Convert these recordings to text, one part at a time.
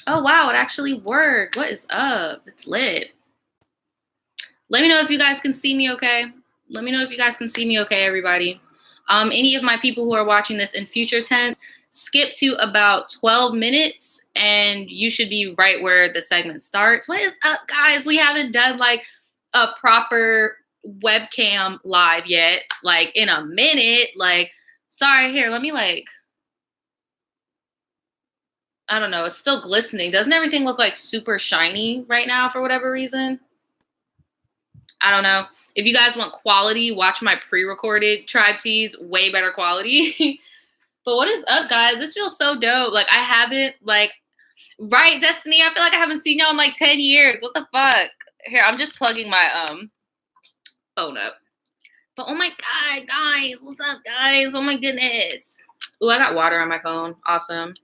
Oh, wow, it actually worked. What is up? It's lit. Let me know if you guys can see me okay. Let me know if you guys can see me okay, everybody. Any of my people who are watching this in future tense, skip to about 12 minutes and you should be right where the segment starts. What is up, guys? We haven't done like a proper webcam live yet, like in a minute. Like, sorry, here, let me like, I don't know, it's still glistening. Doesn't everything look like super shiny right now for whatever reason? I don't know. If you guys want quality, watch my pre-recorded Tribe Tees, way better quality. But what is up, guys? This feels so dope. Like, I haven't, like, right, Destiny? I feel like I haven't seen y'all in, like, 10 years. What the fuck? Here, I'm just plugging my, phone up. But, oh my God, guys. What's up, guys? Oh my goodness. Ooh, I got water on my phone. Awesome.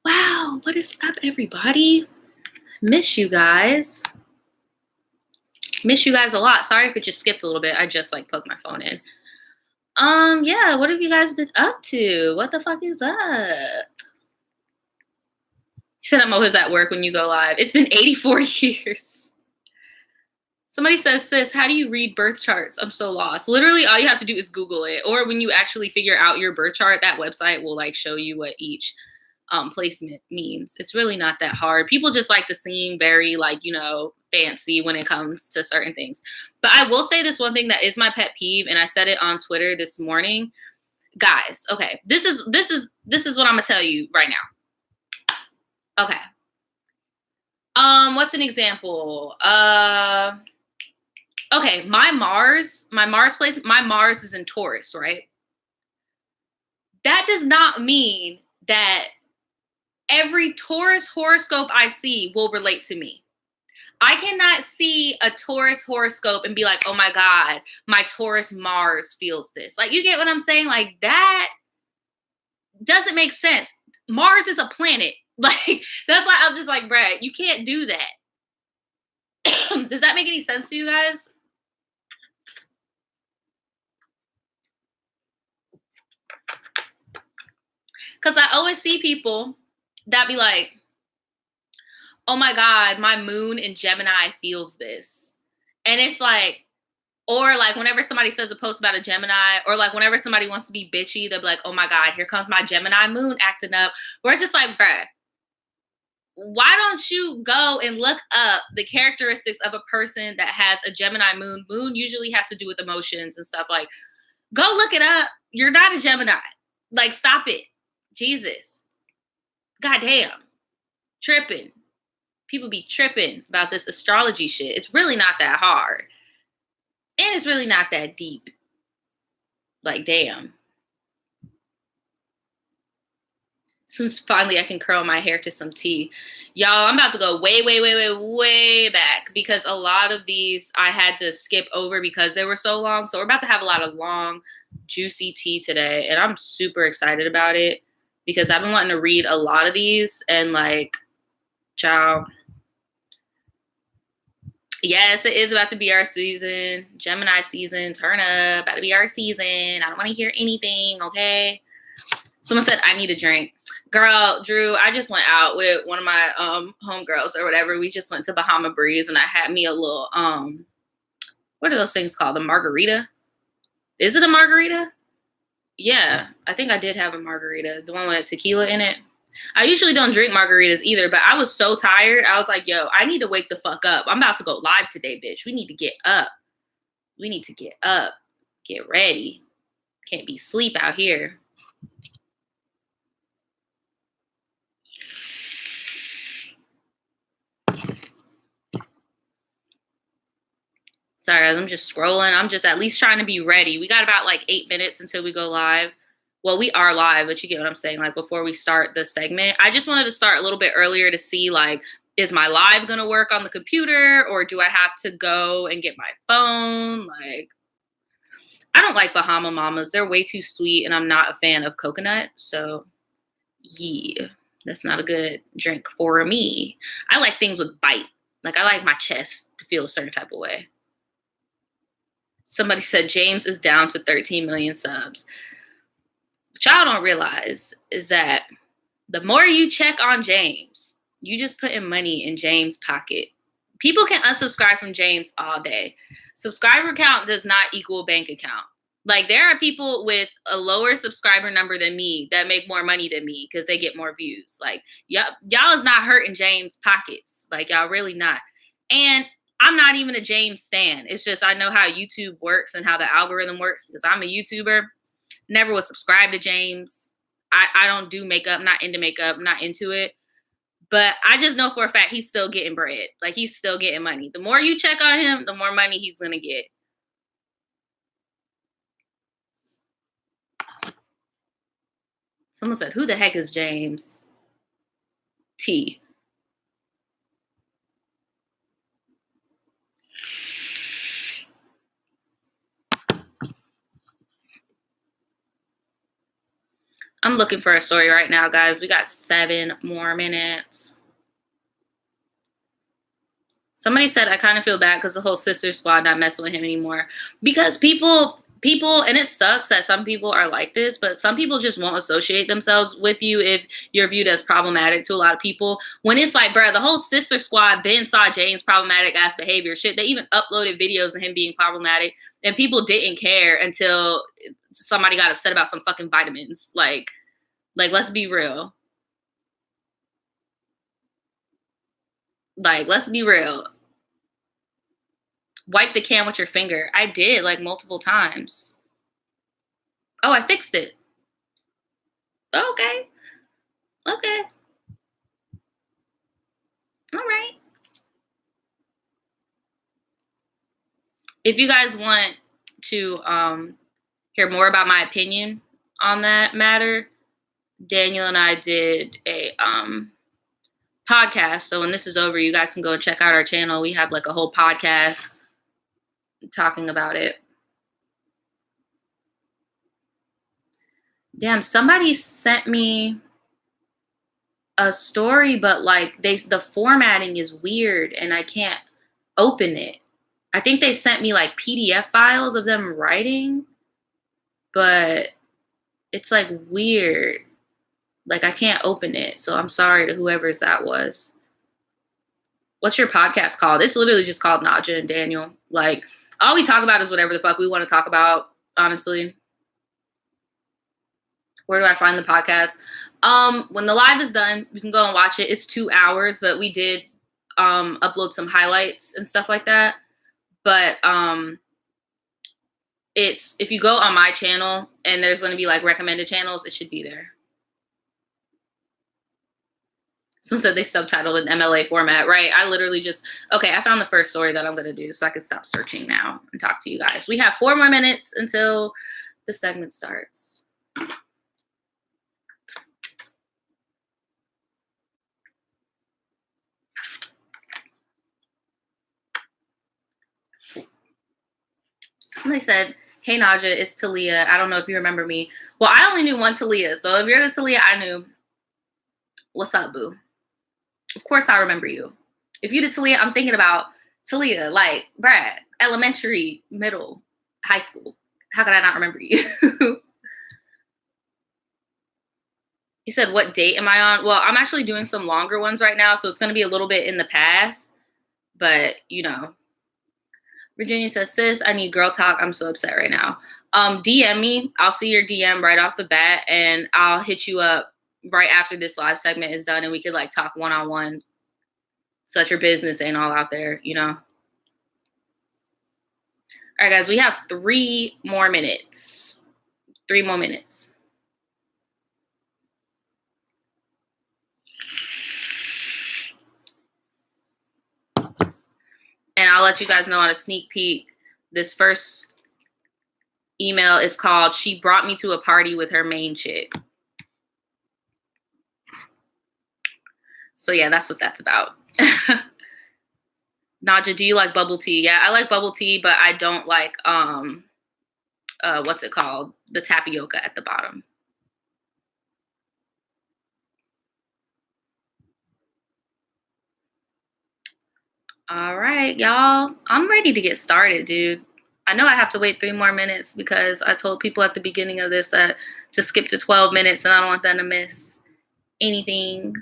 Wow, what is up, everybody? Miss you guys. Miss you guys a lot. Sorry if it just skipped a little bit. I just, like, plugged my phone in. Yeah, what have you guys been up to? What the fuck is up? You said I'm always at work when you go live. It's been 84 years. Somebody says, sis, how do you read birth charts? I'm so lost. Literally, all you have to do is Google it. Or when you actually figure out your birth chart, that website will like show you what each placement means. It's really not that hard. People just like to seem very like, you know, fancy when it comes to certain things. But I will say this one thing that is my pet peeve, and I said it on Twitter this morning. Guys, okay, this is what I'm gonna tell you right now. Okay. What's an example? Okay, my Mars is in Taurus, right? That does not mean that every Taurus horoscope I see will relate to me. I cannot see a Taurus horoscope and be like, oh my God, my Taurus Mars feels this. Like, you get what I'm saying? Like, that doesn't make sense. Mars is a planet. Like, that's why I'm just like, Brad, you can't do that. Does that make any sense to you guys? Because I always see people that be like, oh my God, my moon in Gemini feels this. And it's like, or like whenever somebody says a post about a Gemini, or like whenever somebody wants to be bitchy, they'll be like, oh my God, here comes my Gemini moon acting up. Where it's just like, bruh, why don't you go and look up the characteristics of a person that has a Gemini moon? Moon usually has to do with emotions and stuff. Like, go look it up. You're not a Gemini. Like, stop it. Jesus. Goddamn. Tripping. People be tripping about this astrology shit. It's really not that hard. And it's really not that deep. Like, damn. Soon as finally I can curl my hair to some tea. Y'all, I'm about to go way back because a lot of these I had to skip over because they were so long. So we're about to have a lot of long, juicy tea today. And I'm super excited about it because I've been wanting to read a lot of these and like, ciao. Yes, it is about to be our season. Gemini season, turn up, about to be our season. I don't want to hear anything, okay? Someone said, I need a drink. Girl, Drew, I just went out with one of my homegirls or whatever. We just went to Bahama Breeze and I had me a little, what are those things called? A margarita? Is it a margarita? Yeah, I think I did have a margarita. The one with tequila in it. I usually don't drink margaritas either, but I was so tired. I was like, yo, I need to wake the fuck up. I'm about to go live today, bitch. We need to get up. We need to get up. Get ready. Can't be sleep out here. Sorry, I'm just scrolling. I'm just at least trying to be ready. We got about like 8 minutes until we go live. Well, we are live, but you get what I'm saying. Like before we start the segment, I just wanted to start a little bit earlier to see like, is my live going to work on the computer or do I have to go and get my phone? Like, I don't like Bahama Mamas. They're way too sweet and I'm not a fan of coconut. So yeah, that's not a good drink for me. I like things with bite. Like I like my chest to feel a certain type of way. Somebody said James is down to 13 million subs. What y'all don't realize is that The more you check on James, you just put in money in James' pocket. People can unsubscribe from James all day. Subscriber count does not equal bank account. Like, there are people with a lower subscriber number than me that make more money than me because they get more views. Like, y'all is not hurting James' pockets. Like, y'all really not. And I'm not even a James stan. It's just I know how YouTube works and how the algorithm works because I'm a YouTuber. Never was subscribed to James. I don't do makeup. I'm not into makeup. I'm not into it. But I just know for a fact he's still getting bread. Like, he's still getting money. The more you check on him, the more money he's going to get. Someone said, who the heck is James T? I'm looking for a story right now, guys. We got 7 more minutes. Somebody said, I kind of feel bad because the whole sister squad not messing with him anymore. Because people, and it sucks that some people are like this, but some people just won't associate themselves with you if you're viewed as problematic to a lot of people. When it's like, bro, the whole sister squad Ben saw James' problematic ass behavior. Shit, they even uploaded videos of him being problematic, and people didn't care until somebody got upset about some fucking vitamins. Like, let's be real. Like, let's be real. Wipe the can with your finger. I did, like, multiple times. Oh, I fixed it. Okay. Okay. All right. If you guys want to hear more about my opinion on that matter, Daniel and I did a podcast. So when this is over, you guys can go and check out our channel. We have like a whole podcast talking about it. Damn, somebody sent me a story, but like the formatting is weird and I can't open it. I think they sent me like PDF files of them writing, but it's like weird. Like, I can't open it. So I'm sorry to whoever's that was. What's your podcast called? It's literally just called Naja and Daniel. Like, all we talk about is whatever the fuck we want to talk about, honestly. Where do I find the podcast? When the live is done, you can go and watch it. It's 2 hours, but we did upload some highlights and stuff like that. But it's, if you go on my channel and there's going to be like recommended channels, it should be there. Someone said they subtitled in MLA format, right? I literally just, okay, I found the first story that I'm going to do, so I can stop searching now and talk to you guys. We have 4 more minutes until the segment starts. Somebody said, hey, Naja, it's Talia. I don't know if you remember me. Well, I only knew one Talia, so if you're the Talia I knew, what's up, boo? Of course I remember you. If you did Talia, I'm thinking about Talia, like, Brad, elementary, middle, high school. How could I not remember you? You said, what date am I on? Well, I'm actually doing some longer ones right now, so it's going to be a little bit in the past. But, you know. Virginia says, sis, I need girl talk. I'm so upset right now. DM me. I'll see your DM right off the bat, and I'll hit you up right after this live segment is done, and we could like talk one-on-one so that your business ain't all out there, you know. All right, guys, we have 3 more minutes. 3 more minutes. And I'll let you guys know on a sneak peek. This first email is called, She Brought Me to a Party with Her Main Chick. So yeah, that's what that's about. Naja, do you like bubble tea? Yeah, I like bubble tea, but I don't like, what's it called? The tapioca at the bottom. All right, y'all. I'm ready to get started, dude. I know I have to wait 3 more minutes because I told people at the beginning of this that to skip to 12 minutes and I don't want them to miss anything.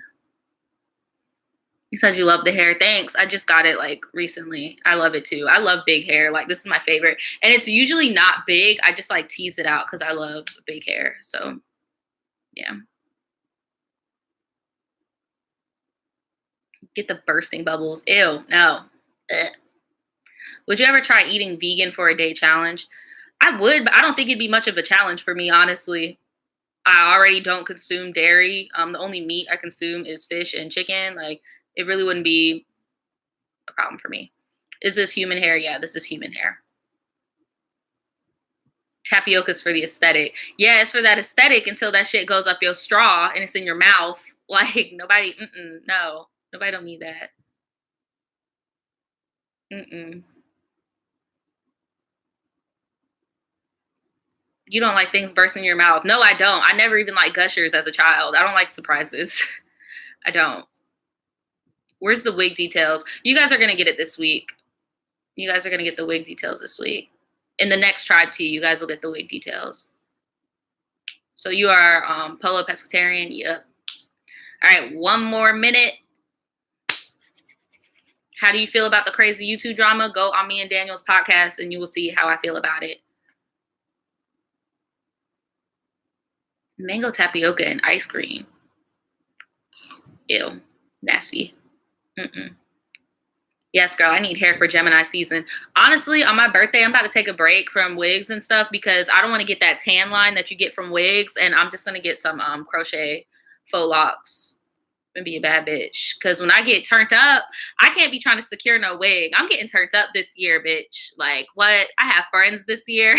You said you love the hair. Thanks. I just got it like recently. I love it too. I love big hair. Like this is my favorite. And it's usually not big. I just like tease it out because I love big hair. So yeah. Get the bursting bubbles. Ew, no. Ugh. Would you ever try eating vegan for a day challenge? I would, but I don't think it'd be much of a challenge for me, honestly. I already don't consume dairy. The only meat I consume is fish and chicken. Like, it really wouldn't be a problem for me. Is this human hair? Yeah, this is human hair. Tapioca's for the aesthetic. Yeah, it's for that aesthetic until that shit goes up your straw and it's in your mouth. Like, nobody, no. Nobody don't need that. You don't like things bursting in your mouth. No, I don't. I never even liked gushers as a child. I don't like surprises. I don't. Where's the wig details? You guys are going to get it this week. You guys are going to get the wig details this week. In the next Tribe Tea, you guys will get the wig details. So you are polo pescatarian? Yep. All right, one more minute. How do you feel about the crazy YouTube drama? Go on me and Daniel's podcast and you will see how I feel about it. Mango tapioca and ice cream. Ew. Nasty. Yes, girl, I need hair for Gemini season. Honestly, on my birthday, I'm about to take a break from wigs and stuff because I don't want to get that tan line that you get from wigs, and I'm just going to get some crochet faux locks and be a bad bitch. Because when I get turned up, I can't be trying to secure no wig. I'm getting turned up this year, bitch. Like, what? I have friends this year.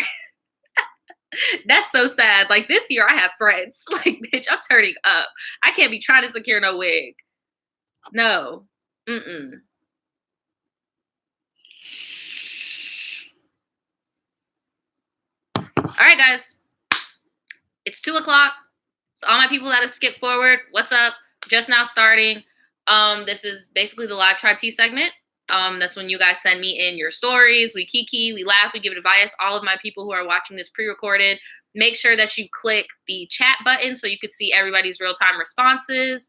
That's so sad. Like, this year I have friends. Like, bitch, I'm turning up. I can't be trying to secure no wig. No. All right, guys. It's 2:00. So all my people that have skipped forward, what's up? Just now starting. This is basically the live Tribe Tea segment. That's when you guys send me in your stories. We kiki, we laugh, we give advice. All of my people who are watching this pre-recorded, make sure that you click the chat button so you can see everybody's real-time responses.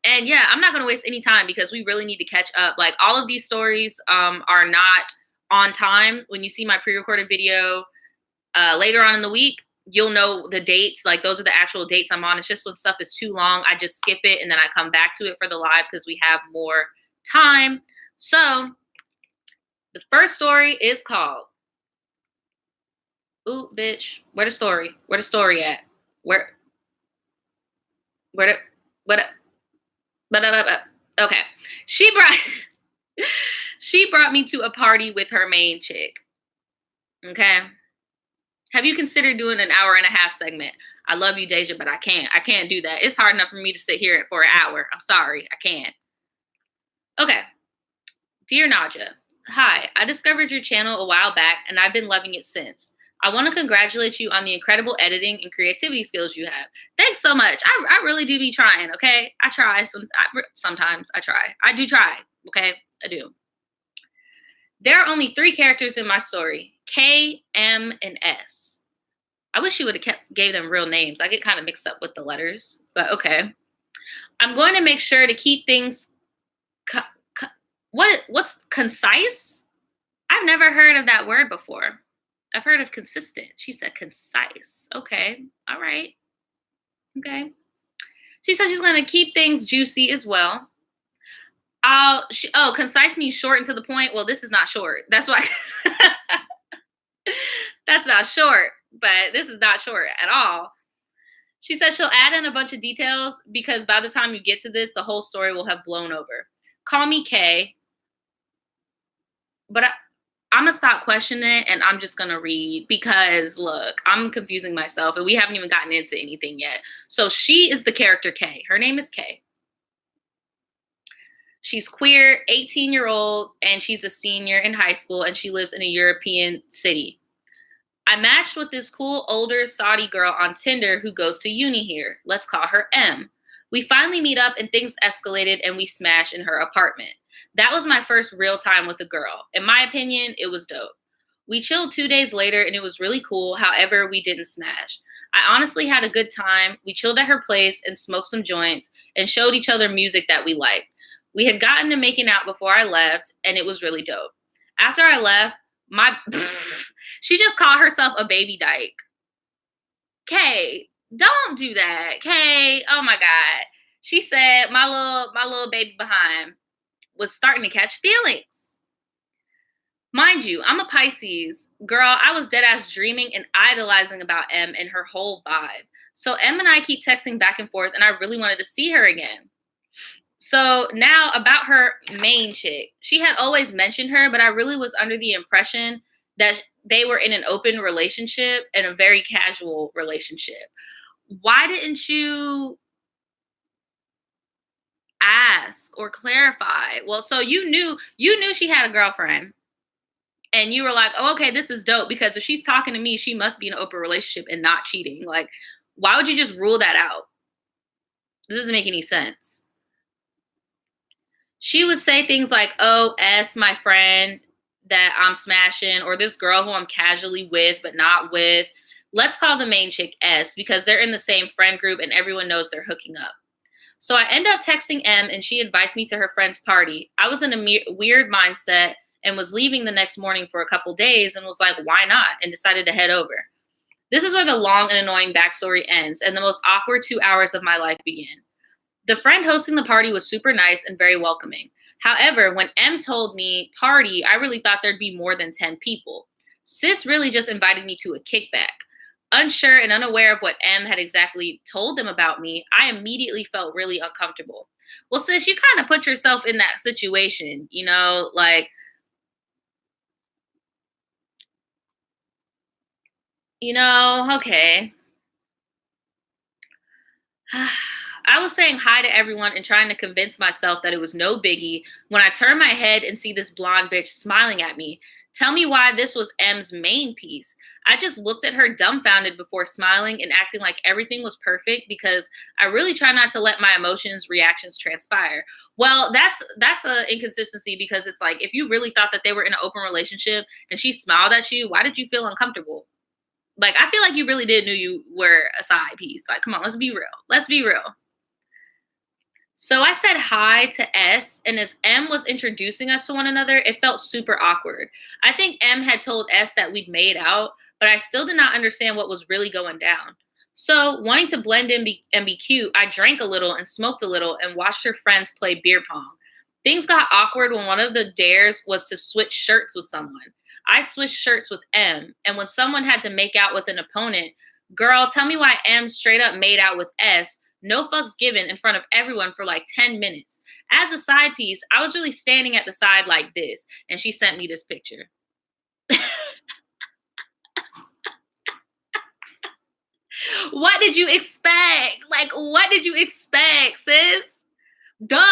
And yeah, I'm not going to waste any time because we really need to catch up. Like, all of these stories are not on time. When you see my pre-recorded video later on in the week, you'll know the dates. Like, those are the actual dates I'm on. It's just when stuff is too long, I just skip it and then I come back to it for the live because we have more time. So the first story is called, ooh, bitch, where the story? Where the story at? Okay. She brought me to a party with her main chick. Okay. Have you considered doing an 1.5-hour segment? I love you, Deja, but I can't do that. It's hard enough for me to sit here for an hour. I'm sorry. I can't. Okay. Dear Naja, hi. I discovered your channel a while back and I've been loving it since. I want to congratulate you on the incredible editing and creativity skills you have. Thanks so much. I really do be trying, okay? I try. Sometimes I try. I do try, okay? I do. There are only 3 characters in my story, K, M, and S. I wish you would have gave them real names. I get kind of mixed up with the letters, but okay. I'm going to make sure to keep things, what's concise? I've never heard of that word before. I've heard of consistent. She said concise. Okay. All right. Okay. She said she's going to keep things juicy as well. Concise means short and to the point. Well, this is not short. That's why. That's not short, but this is not short at all. She said she'll add in a bunch of details because by the time you get to this, the whole story will have blown over. Call me Kay. But I'm going to stop questioning it and I'm just going to read because, look, I'm confusing myself and we haven't even gotten into anything yet. So she is the character Kay. Her name is Kay. She's queer, 18-year-old, and she's a senior in high school and she lives in a European city. I matched with this cool older Saudi girl on Tinder who goes to uni here. Let's call her M. We finally meet up and things escalated and we smash in her apartment. That was my first real time with a girl. In my opinion, it was dope. We chilled 2 days later and it was really cool. However, we didn't smash. I honestly had a good time. We chilled at her place and smoked some joints and showed each other music that we liked. We had gotten to making out before I left, and it was really dope. After I left, my she just called herself a baby dyke. Kay, don't do that. Kay, oh my God. She said my little baby behind was starting to catch feelings. Mind you, I'm a Pisces. Girl, I was dead ass dreaming and idolizing about M and her whole vibe. So M and I keep texting back and forth, and I really wanted to see her again. So now about her main chick. She had always mentioned her, but I really was under the impression that they were in an open relationship and a very casual relationship. Why didn't you ask or clarify? Well, so you knew she had a girlfriend. And you were like, oh, okay, this is dope because if she's talking to me, she must be in an open relationship and not cheating. Like, why would you just rule that out? It doesn't make any sense. She would say things like, oh, S, my friend that I'm smashing, or this girl who I'm casually with but not with. Let's call the main chick S because they're in the same friend group and everyone knows they're hooking up. So I end up texting M and she invites me to her friend's party. I was in a weird mindset and was leaving the next morning for a couple days and was like, why not? And decided to head over. This is where the long and annoying backstory ends and the most awkward 2 hours of my life begin. The friend hosting the party was super nice and very welcoming. However, when M told me party, I really thought there'd be more than 10 people. Sis really just invited me to a kickback. Unsure and unaware of what M had exactly told them about me, I immediately felt really uncomfortable. Well, sis, you kind of put yourself in that situation, you know, like, you know, okay. I was saying hi to everyone and trying to convince myself that it was no biggie when I turn my head and see this blonde bitch smiling at me. Tell me why this was M's main piece. I just looked at her dumbfounded before smiling and acting like everything was perfect because I really try not to let my emotions, reactions transpire. Well, that's an inconsistency because it's like if you really thought that they were in an open relationship and she smiled at you, why did you feel uncomfortable? Like I feel like you really did knew you were a side piece. Like, come on, let's be real. Let's be real. So I said hi to S, and as M was introducing us to one another, it felt super awkward. I think M had told S that we'd made out, but I still did not understand what was really going down. So, wanting to blend in and be cute, I drank a little and smoked a little and watched her friends play beer pong. Things got awkward when one of the dares was to switch shirts with someone. I switched shirts with M, and when someone had to make out with an opponent, girl, tell me why M straight up made out with S, no fucks given in front of everyone for like 10 minutes. As a side piece, I was really standing at the side like this, and she sent me this picture. What did you expect? Like, what did you expect, sis? Duh.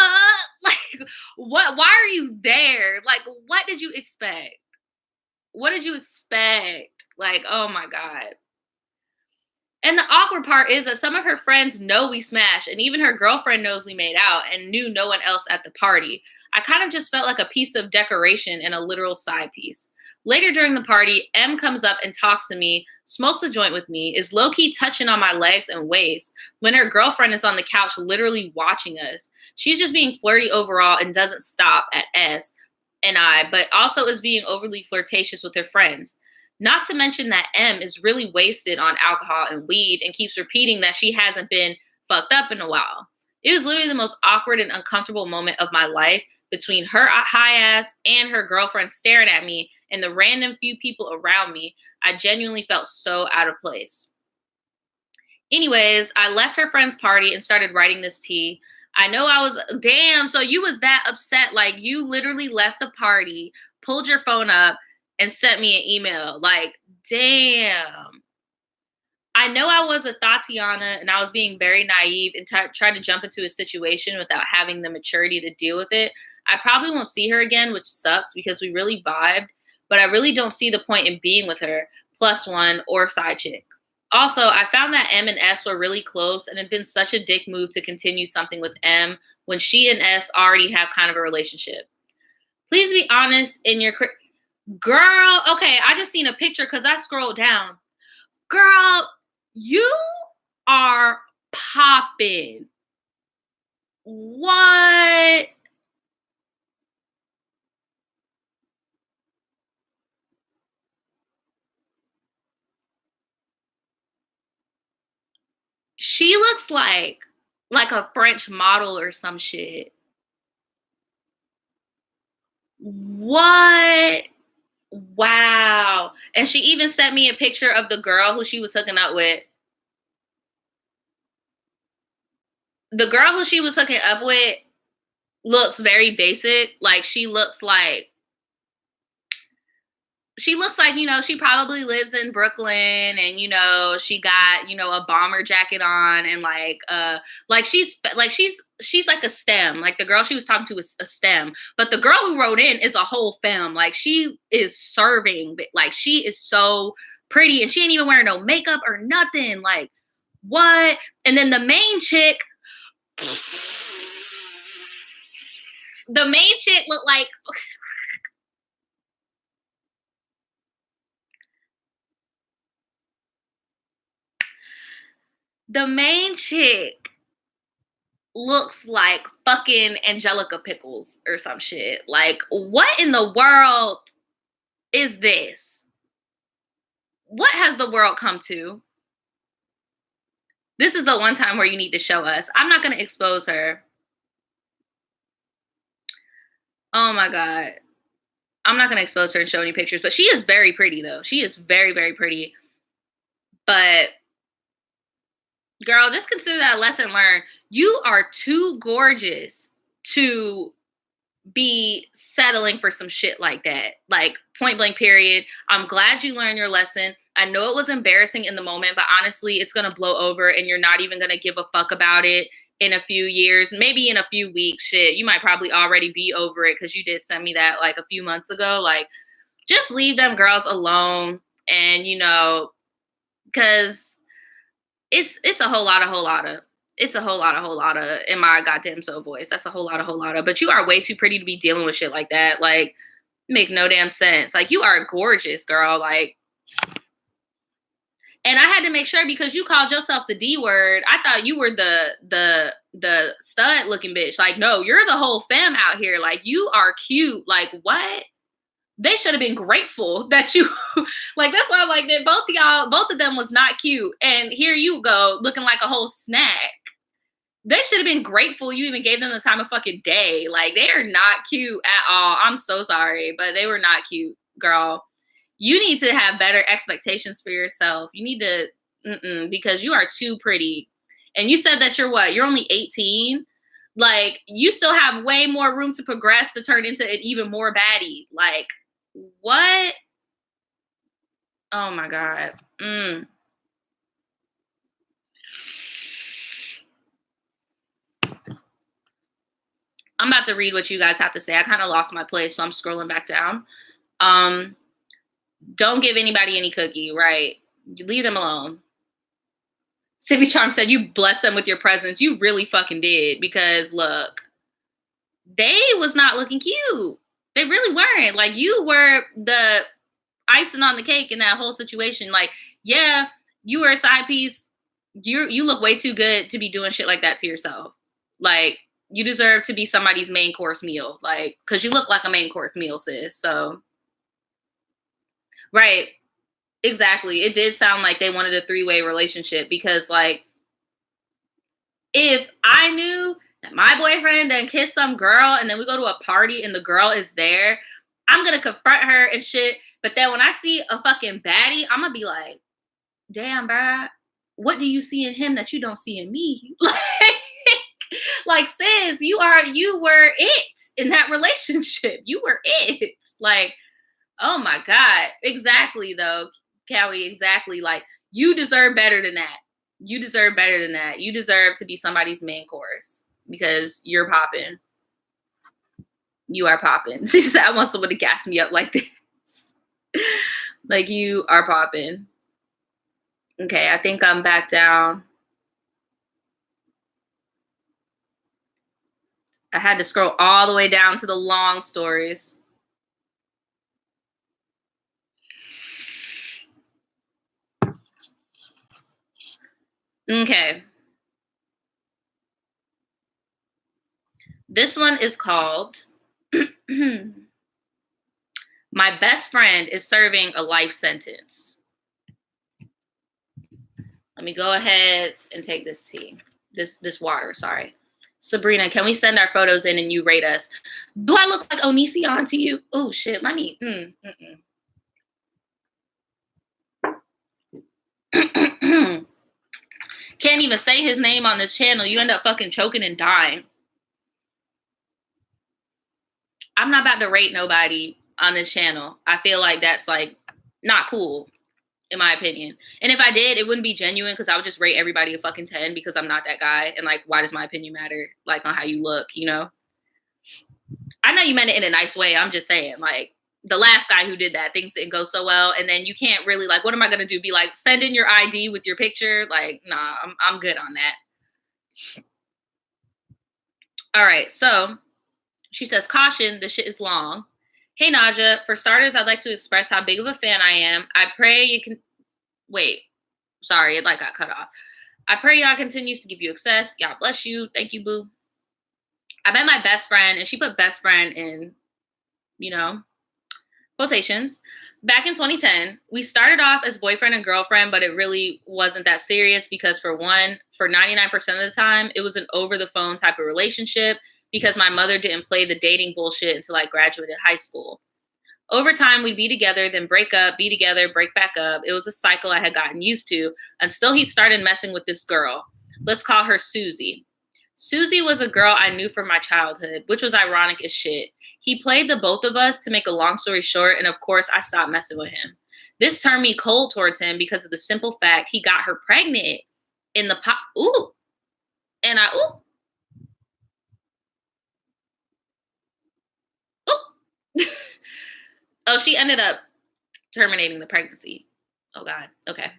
Like, what? Why are you there? Like, what did you expect? What did you expect? Like, oh my God. And the awkward part is that some of her friends know we smashed, and even her girlfriend knows we made out and knew no one else at the party. I kind of just felt like a piece of decoration and a literal side piece. Later during the party, M comes up and talks to me, smokes a joint with me, is low-key touching on my legs and waist when her girlfriend is on the couch literally watching us. She's just being flirty overall and doesn't stop at S and I, but also is being overly flirtatious with her friends. Not to mention that M is really wasted on alcohol and weed and keeps repeating that she hasn't been fucked up in a while. It was literally the most awkward and uncomfortable moment of my life between her high ass and her girlfriend staring at me and the random few people around me. I genuinely felt so out of place. Anyways, I left her friend's party and started writing this tea. I know I was, damn, so you was that upset. Like, you literally left the party, pulled your phone up, and sent me an email. Like, damn. I know I was a Tatiana and I was being very naive and tried to jump into a situation without having the maturity to deal with it. I probably won't see her again, which sucks because we really vibed, but I really don't see the point in being with her, plus one or side chick. Also, I found that M and S were really close and it'd been such a dick move to continue something with M when she and S already have kind of a relationship. Please be honest in your... Girl, okay, I just seen a picture because I scrolled down. Girl, You are popping. What? She looks like a French model or some shit. What? Wow. And she even sent me a picture of the girl who she was hooking up with. The girl who she was hooking up with looks very basic. Like she looks like, you know, she probably lives in Brooklyn and, you know, she got, you know, a bomber jacket on and she's like a STEM. Like the girl she was talking to is a STEM. But the girl who wrote in is a whole femme. Like she is serving, but like she is so pretty and she ain't even wearing no makeup or nothing. Like what? And then the main chick looked like the main chick looks like fucking Angelica Pickles or some shit. Like, what in the world is this? What has the world come to? This is the one time where you need to show us. I'm not going to expose her. Oh my God. I'm not going to expose her and show any pictures, but she is very pretty though. She is very, very pretty. But girl, just consider that a lesson learned. You are too gorgeous to be settling for some shit like that. Like point blank period. I'm glad you learned your lesson. I know it was embarrassing in the moment, but honestly, it's going to blow over and you're not even going to give a fuck about it in a few years, maybe in a few weeks. Shit, you might probably already be over it because you did send me that like a few months ago. Like, just leave them girls alone. And, you know, because it's a whole lot of it's a whole lot of in my goddamn soul voice. That's a whole lot of. But you are way too pretty to be dealing with shit like that. Like, make no damn sense. Like, you are gorgeous, girl. Like, and I had to make sure because you called yourself the D word. I thought you were the stud looking bitch. Like, no, you're the whole femme out here. Like, you are cute. Like, what? They should have been grateful that you like that's why I'm like that both of them was not cute. And here you go looking like a whole snack. They should have been grateful you even gave them the time of fucking day. Like they are not cute at all. I'm so sorry, but they were not cute, girl. You need to have better expectations for yourself. You need to because you are too pretty. And you said that you're what? You're only 18. Like you still have way more room to progress to turn into an even more baddie. Like what? Oh my God. I'm about to read what you guys have to say. I kind of lost my place, so I'm scrolling back down. Um, don't give anybody any cookie, right? You leave them alone. Sippy Charm said you blessed them with your presence. You really fucking did because look, they was not looking cute. They really weren't. Like you were the icing on the cake in that whole situation. Like, yeah, you were a side piece. You look way too good to be doing shit like that to yourself. Like, you deserve to be somebody's main course meal. Like, cause you look like a main course meal, sis. So, right. Exactly. It did sound like they wanted a three-way relationship because like, if I knew that my boyfriend done kissed some girl and then we go to a party and the girl is there, I'm gonna confront her and shit. But then when I see a fucking baddie, I'm gonna be like, damn, bruh, what do you see in him that you don't see in me? Like, sis, you were it in that relationship. You were it. Like, oh my God. Exactly, though, Callie, exactly. Like, you deserve better than that. You deserve better than that. You deserve to be somebody's main course because you're popping. You are popping. I want someone to gas me up like this. Like, you are popping. Okay, I think I'm back down. I had to scroll all the way down to the long stories. Okay. This one is called My Best Friend is Serving a Life Sentence. Let me go ahead and take this tea. This water, sorry. Sabrina, can we send our photos in and you rate us? Do I look like Onision to you? Oh shit, let me Can't even say his name on this channel. You end up fucking choking and dying. I'm not about to rate nobody on this channel. I feel like that's like not cool, in my opinion. And if I did, it wouldn't be genuine because I would just rate everybody a fucking 10 because I'm not that guy. And like, why does my opinion matter? Like on how you look, you know? I know you meant it in a nice way. I'm just saying, like, the last guy who did that, things didn't go so well. And then you can't really like, what am I gonna do? Be like, send in your ID with your picture? Like, nah, I'm good on that. All right, so she says, caution, this shit is long. Hey, Naja, for starters, I'd like to express how big of a fan I am. I pray you can, wait, sorry, it like got cut off. I pray y'all continues to give you success. God bless you. Thank you, boo. I met my best friend, and she put best friend in, you know, quotations. Back in 2010, we started off as boyfriend and girlfriend, but it really wasn't that serious because for 99% of the time, it was an over the phone type of relationship because my mother didn't play the dating bullshit until I graduated high school. Over time, we'd be together, then break up, be together, break back up. It was a cycle I had gotten used to until he started messing with this girl. Let's call her Susie. Susie was a girl I knew from my childhood, which was ironic as shit. He played the both of us to make a long story short, and of course, I stopped messing with him. This turned me cold towards him because of the simple fact he got her pregnant in the pop. Ooh. And I, ooh. Oh, she ended up terminating the pregnancy. Oh, God. Okay.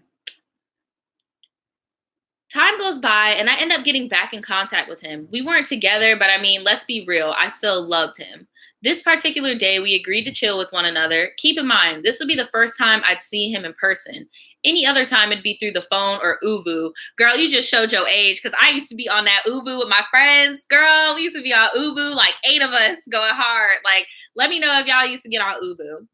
Time goes by and I end up getting back in contact with him. We weren't together, but I mean, let's be real, I still loved him. This particular day, we agreed to chill with one another. Keep in mind, this would be the first time I'd see him in person. Any other time, it'd be through the phone or Uvu. Girl, you just showed your age because I used to be on that Uvu with my friends. Girl, we used to be on Uvu, like 8 of us going hard. Like, let me know if y'all used to get on Uvu.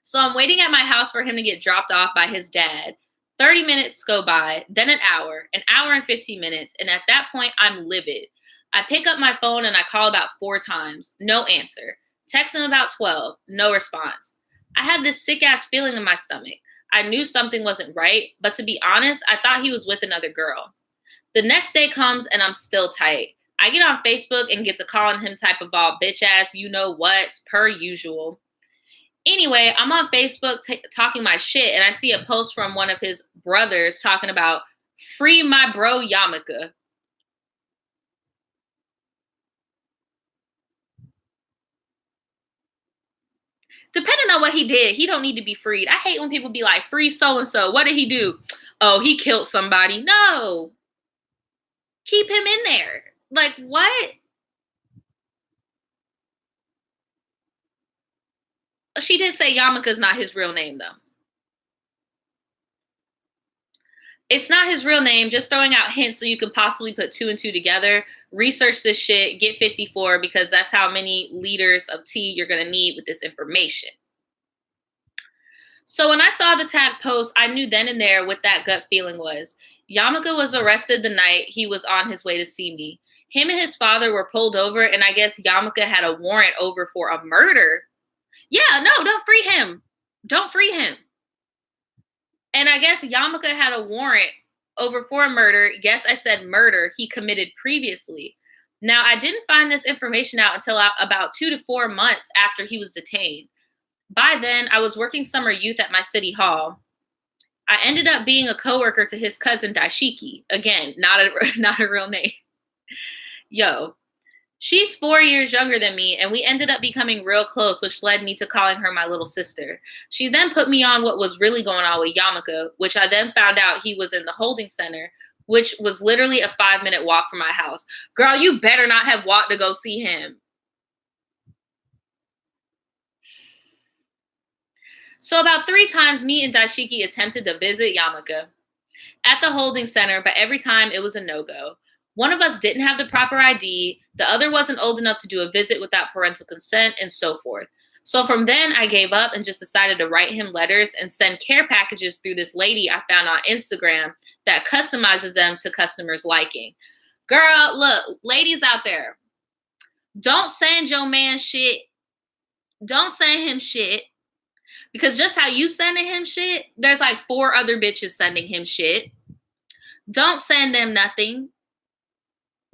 So I'm waiting at my house for him to get dropped off by his dad. 30 minutes go by, then an hour and 15 minutes, and at that point, I'm livid. I pick up my phone and I call about 4 times. No answer. Text him about 12. No response. I had this sick-ass feeling in my stomach. I knew something wasn't right, but to be honest, I thought he was with another girl. The next day comes and I'm still tight. I get on Facebook and get to calling him type of all bitch ass you know what's per usual. Anyway, I'm on Facebook talking my shit, and I see a post from one of his brothers talking about free my bro Yamaka. Depending on what he did, he don't need to be freed. I hate when people be like, free so-and-so. What did he do? Oh, he killed somebody. No. Keep him in there. Like, what? She did say Yamaka's not his real name, though. It's not his real name, just throwing out hints so you can possibly put 2 and 2 together. Research this shit, get 54 because that's how many liters of tea you're going to need with this information. So when I saw the tag post, I knew then and there what that gut feeling was. Yamaka was arrested the night he was on his way to see me. Him and his father were pulled over, and I guess Yamaka had a warrant over for a murder. Yeah, no, don't free him. Don't free him. And I guess Yamaka had a warrant over for a murder. Yes, I said murder he committed previously. Now, I didn't find this information out until about 2 to 4 months after he was detained. By then, I was working summer youth at my city hall. I ended up being a coworker to his cousin Daishiki. Again, not a real name. Yo, she's 4 years younger than me, and we ended up becoming real close, which led me to calling her my little sister. She then put me on what was really going on with Yamaka, which I then found out he was in the holding center, which was literally a 5-minute walk from my house. Girl, you better not have walked to go see him. So about 3 times, me and Daishiki attempted to visit Yamaka. at the holding center, but every time it was a no-go. One of us didn't have the proper ID, the other wasn't old enough to do a visit without parental consent, and so forth. So from then, I gave up and just decided to write him letters and send care packages through this lady I found on Instagram that customizes them to customers' liking. Girl, look, ladies out there, don't send your man shit. Don't send him shit. Because just how you sending him shit, there's like 4 other bitches sending him shit. Don't send them nothing.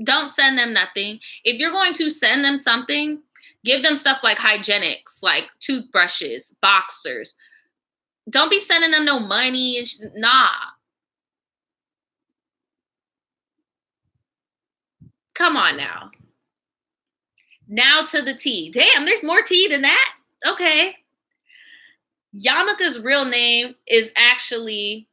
Don't send them nothing. If you're going to send them something, give them stuff like hygienics, like toothbrushes, boxers. Don't be sending them no money. Nah. Come on now. Now to the tea. Damn, there's more tea than that? Okay. Yamaka's real name is actually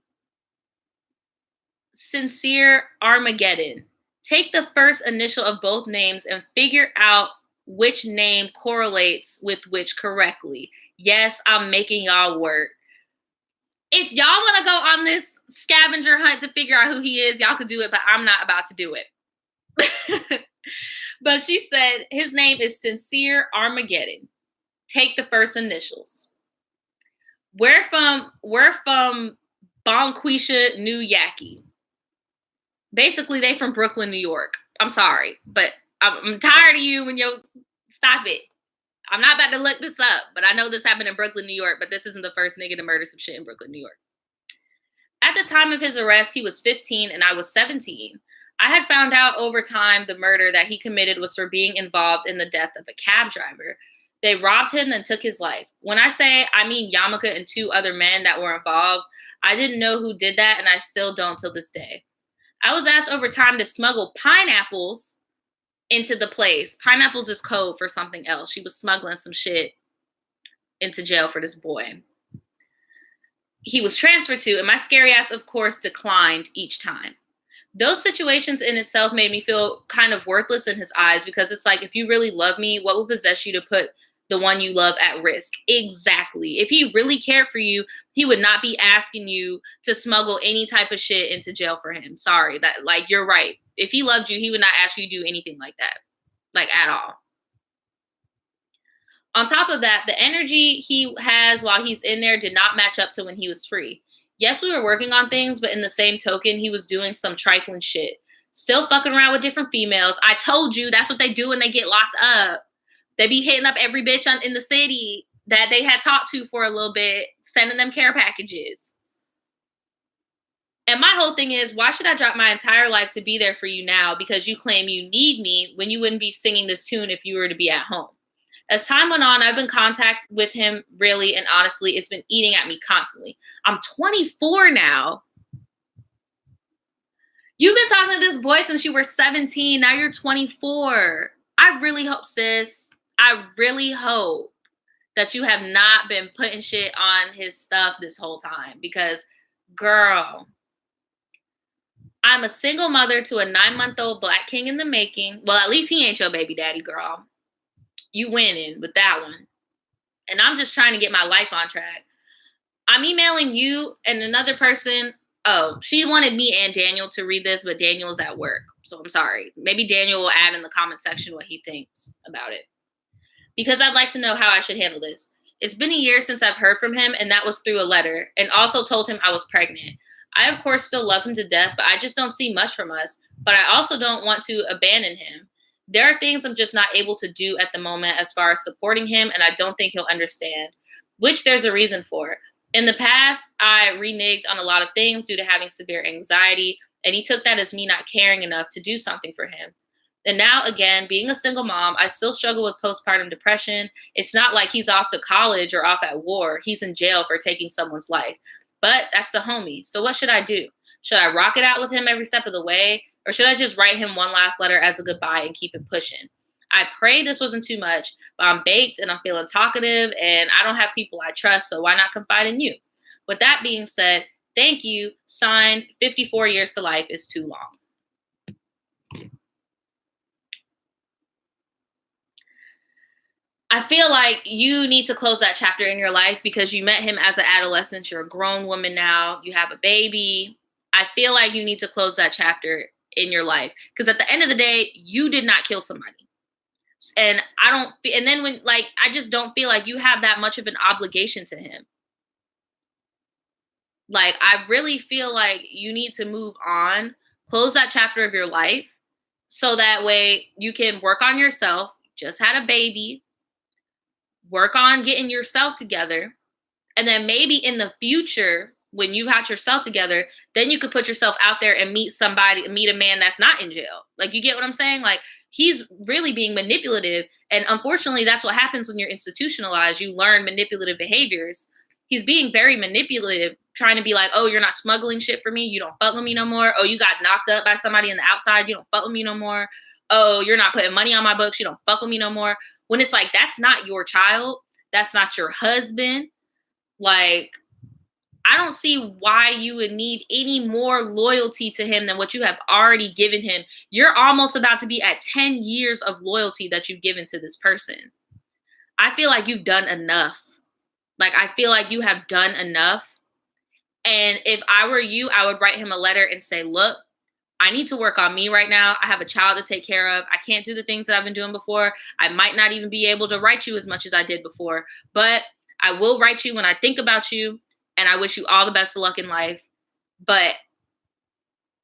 Sincere Armageddon. Take the first initial of both names and figure out which name correlates with which correctly. Yes, I'm making y'all work. If y'all want to go on this scavenger hunt to figure out who he is, y'all could do it, but I'm not about to do it. But she said his name is Sincere Armageddon. Take the first initials. We're from Bonquisha, New Yaqui. Basically, they from Brooklyn, New York. I'm sorry, but I'm tired of you when you stop it. I'm not about to look this up, but I know this happened in Brooklyn, New York, but this isn't the first nigga to murder some shit in Brooklyn, New York. At the time of his arrest, he was 15 and I was 17. I had found out over time the murder that he committed was for being involved in the death of a cab driver. They robbed him and took his life. When I say I mean Yamaka and 2 other men that were involved, I didn't know who did that and I still don't till this day. I was asked over time to smuggle pineapples into the place. Pineapples is code for something else. She was smuggling some shit into jail for this boy. He was transferred to, and my scary ass, of course, declined each time. Those situations in itself made me feel kind of worthless in his eyes because it's like, if you really love me, what would possess you to put the one you love at risk? Exactly. If he really cared for you, he would not be asking you to smuggle any type of shit into jail for him. Sorry, that, like, you're right. If he loved you, he would not ask you to do anything like that, like, at all. On top of that, the energy he has while he's in there did not match up to when he was free. Yes, we were working on things, but in the same token, he was doing some trifling shit. Still fucking around with different females. I told you, that's what they do when they get locked up. They be hitting up every bitch in the city that they had talked to for a little bit, sending them care packages. And my whole thing is, why should I drop my entire life to be there for you now because you claim you need me when you wouldn't be singing this tune if you were to be at home? As time went on, I've been in contact with him really, and honestly, it's been eating at me constantly. I'm 24 now. You've been talking to this boy since you were 17. Now you're 24. I really hope, sis, I really hope that you have not been putting shit on his stuff this whole time because, girl, I'm a single mother to a 9-month-old black king in the making. Well, at least he ain't your baby daddy, girl. You winning with that one. And I'm just trying to get my life on track. I'm emailing you and another person. Oh, she wanted me and Daniel to read this, but Daniel's at work. So I'm sorry. Maybe Daniel will add in the comment section what he thinks about it. Because I'd like to know how I should handle this. It's been a year since I've heard from him, and that was through a letter, and also told him I was pregnant. I, of course, still love him to death, but I just don't see much from us. But I also don't want to abandon him. There are things I'm just not able to do at the moment as far as supporting him, and I don't think he'll understand, which there's a reason for. In the past, I reneged on a lot of things due to having severe anxiety, and he took that as me not caring enough to do something for him. And now, again, being a single mom, I still struggle with postpartum depression. It's not like he's off to college or off at war. He's in jail for taking someone's life. But that's the homie. So what should I do? Should I rock it out with him every step of the way? Or should I just write him one last letter as a goodbye and keep it pushing? I pray this wasn't too much, but I'm baked and I'm feeling talkative and I don't have people I trust, so why not confide in you? With that being said, thank you. Signed, 54 years to life is too long. I feel like you need to close that chapter in your life because you met him as an adolescent. You're a grown woman now. You have a baby. I feel like you need to close that chapter in your life. Because at the end of the day, you did not kill somebody. And I don't, and then when, like, I just don't feel like you have that much of an obligation to him. Like, I really feel like you need to move on, close that chapter of your life, so that way you can work on yourself. Just had a baby, work on getting yourself together. And then maybe in the future, when you've got yourself together, then you could put yourself out there and meet a man that's not in jail. Like, you get what I'm saying? Like, he's really being manipulative. And unfortunately, that's what happens when you're institutionalized. You learn manipulative behaviors. He's being very manipulative, trying to be like, oh, you're not smuggling shit for me. You don't fuck with me no more. Oh, you got knocked up by somebody in the outside. You don't fuck with me no more. Oh, you're not putting money on my books. You don't fuck with me no more. When it's like, that's not your child. That's not your husband. Like, I don't see why you would need any more loyalty to him than what you have already given him. You're almost about to be at 10 years of loyalty that you've given to this person. I feel like you've done enough. Like, I feel like you have done enough. And if I were you, I would write him a letter and say, look, I need to work on me right now. I have a child to take care of. I can't do the things that I've been doing before. I might not even be able to write you as much as I did before, but I will write you when I think about you, and I wish you all the best of luck in life. But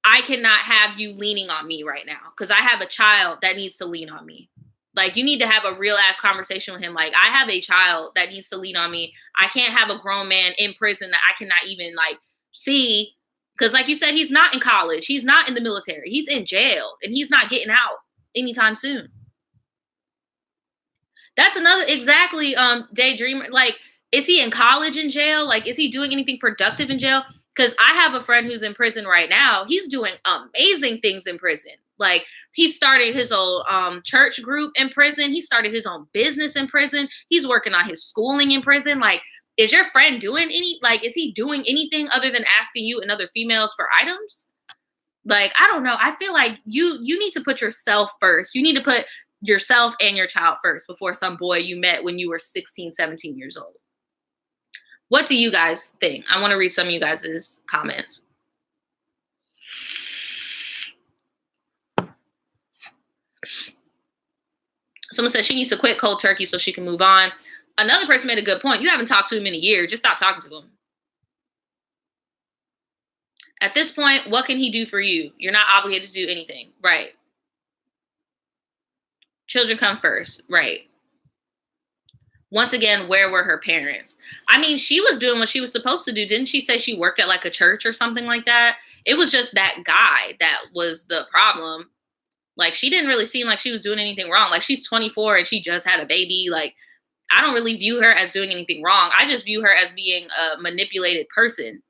I cannot have you leaning on me right now because I have a child that needs to lean on me. Like, you need to have a real ass conversation with him. Like, I have a child that needs to lean on me. I can't have a grown man in prison that I cannot even, like, see. Because, like you said, he's not in college. He's not in the military. He's in jail, and he's not getting out anytime soon. That's another, exactly, daydreamer. Like, is he in college in jail? Like, is he doing anything productive in jail? Because I have a friend who's in prison right now. He's doing amazing things in prison. Like, he started his own church group in prison. He started his own business in prison. He's working on his schooling in prison. Like, is your friend doing is he doing anything other than asking you and other females for items? Like, I don't know. I feel like you need to put yourself first. You need to put yourself and your child first before some boy you met when you were 16, 17 years old. What do you guys think? I want to read some of you guys' comments. Someone said she needs to quit cold turkey so she can move on. Another person made a good point. You haven't talked to him in a year. Just stop talking to him. At this point, what can he do for you? You're not obligated to do anything. Right. Children come first. Right. Once again, where were her parents? I mean, she was doing what she was supposed to do. Didn't she say she worked at like a church or something like that? It was just that guy that was the problem. Like, she didn't really seem like she was doing anything wrong. Like, she's 24 and she just had a baby. Like, I don't really view her as doing anything wrong. I just view her as being a manipulated person.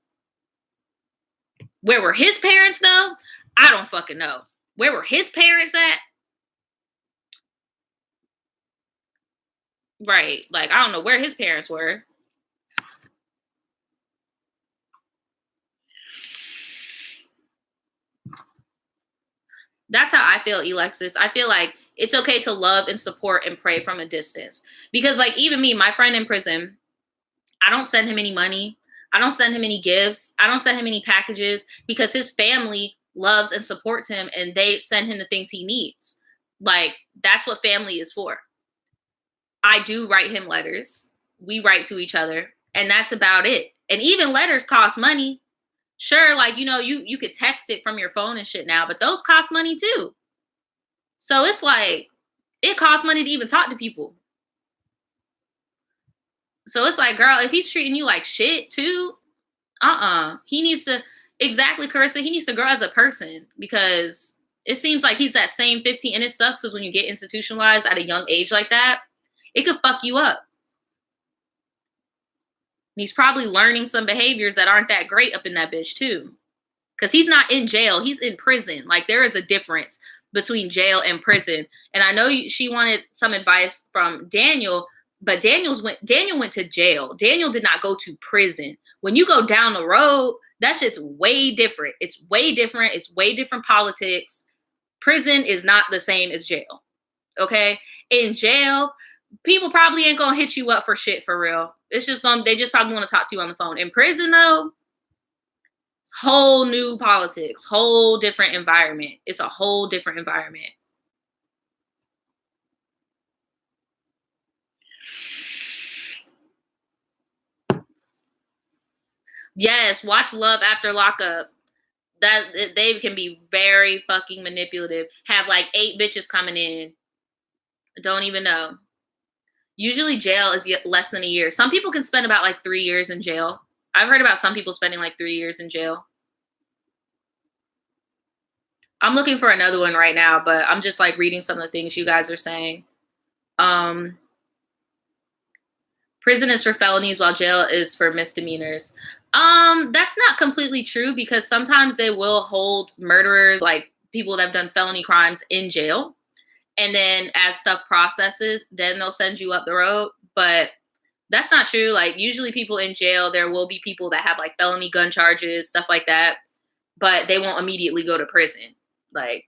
Where were his parents, though? I don't fucking know. Where were his parents at? Right. Like, I don't know where his parents were. That's how I feel, Alexis. I feel like it's okay to love and support and pray from a distance. Because, like, even me, my friend in prison, I don't send him any money. I don't send him any gifts. I don't send him any packages because his family loves and supports him and they send him the things he needs. Like, that's what family is for. I do write him letters. We write to each other, and that's about it. And even letters cost money. Sure, like, you know, you could text it from your phone and shit now, but those cost money too. So it's like, it costs money to even talk to people. So it's like, girl, if he's treating you like shit too, he needs to, exactly, Carissa, he needs to grow as a person, because it seems like he's that same 15, and it sucks because when you get institutionalized at a young age like that, it could fuck you up. And he's probably learning some behaviors that aren't that great up in that bitch too. Because he's not in jail, he's in prison. Like, there is a difference between jail and prison. And I know she wanted some advice from Daniel, but Daniel went to jail. Daniel did not go to prison. When you go down the road, that shit's way different. It's way different. It's way different politics. Prison is not the same as jail. Okay? In jail, people probably ain't gonna hit you up for shit for real. It's just they just probably want to talk to you on the phone. In prison though, it's Whole new politics, whole different environment. It's a whole different environment. Yes, watch Love After Lockup. That they can be very fucking manipulative. Have like 8 bitches coming in. Don't even know. Usually jail is less than a year. Some people can spend about like 3 years in jail. I've heard about some people spending like 3 years in jail. I'm looking for another one right now, but I'm just like reading some of the things you guys are saying. Prison is for felonies while jail is for misdemeanors. That's not completely true because sometimes they will hold murderers, like people that have done felony crimes, in jail. And then as stuff processes, then they'll send you up the road. But that's not true. Like usually people in jail, there will be people that have like felony gun charges, stuff like that, but they won't immediately go to prison. Like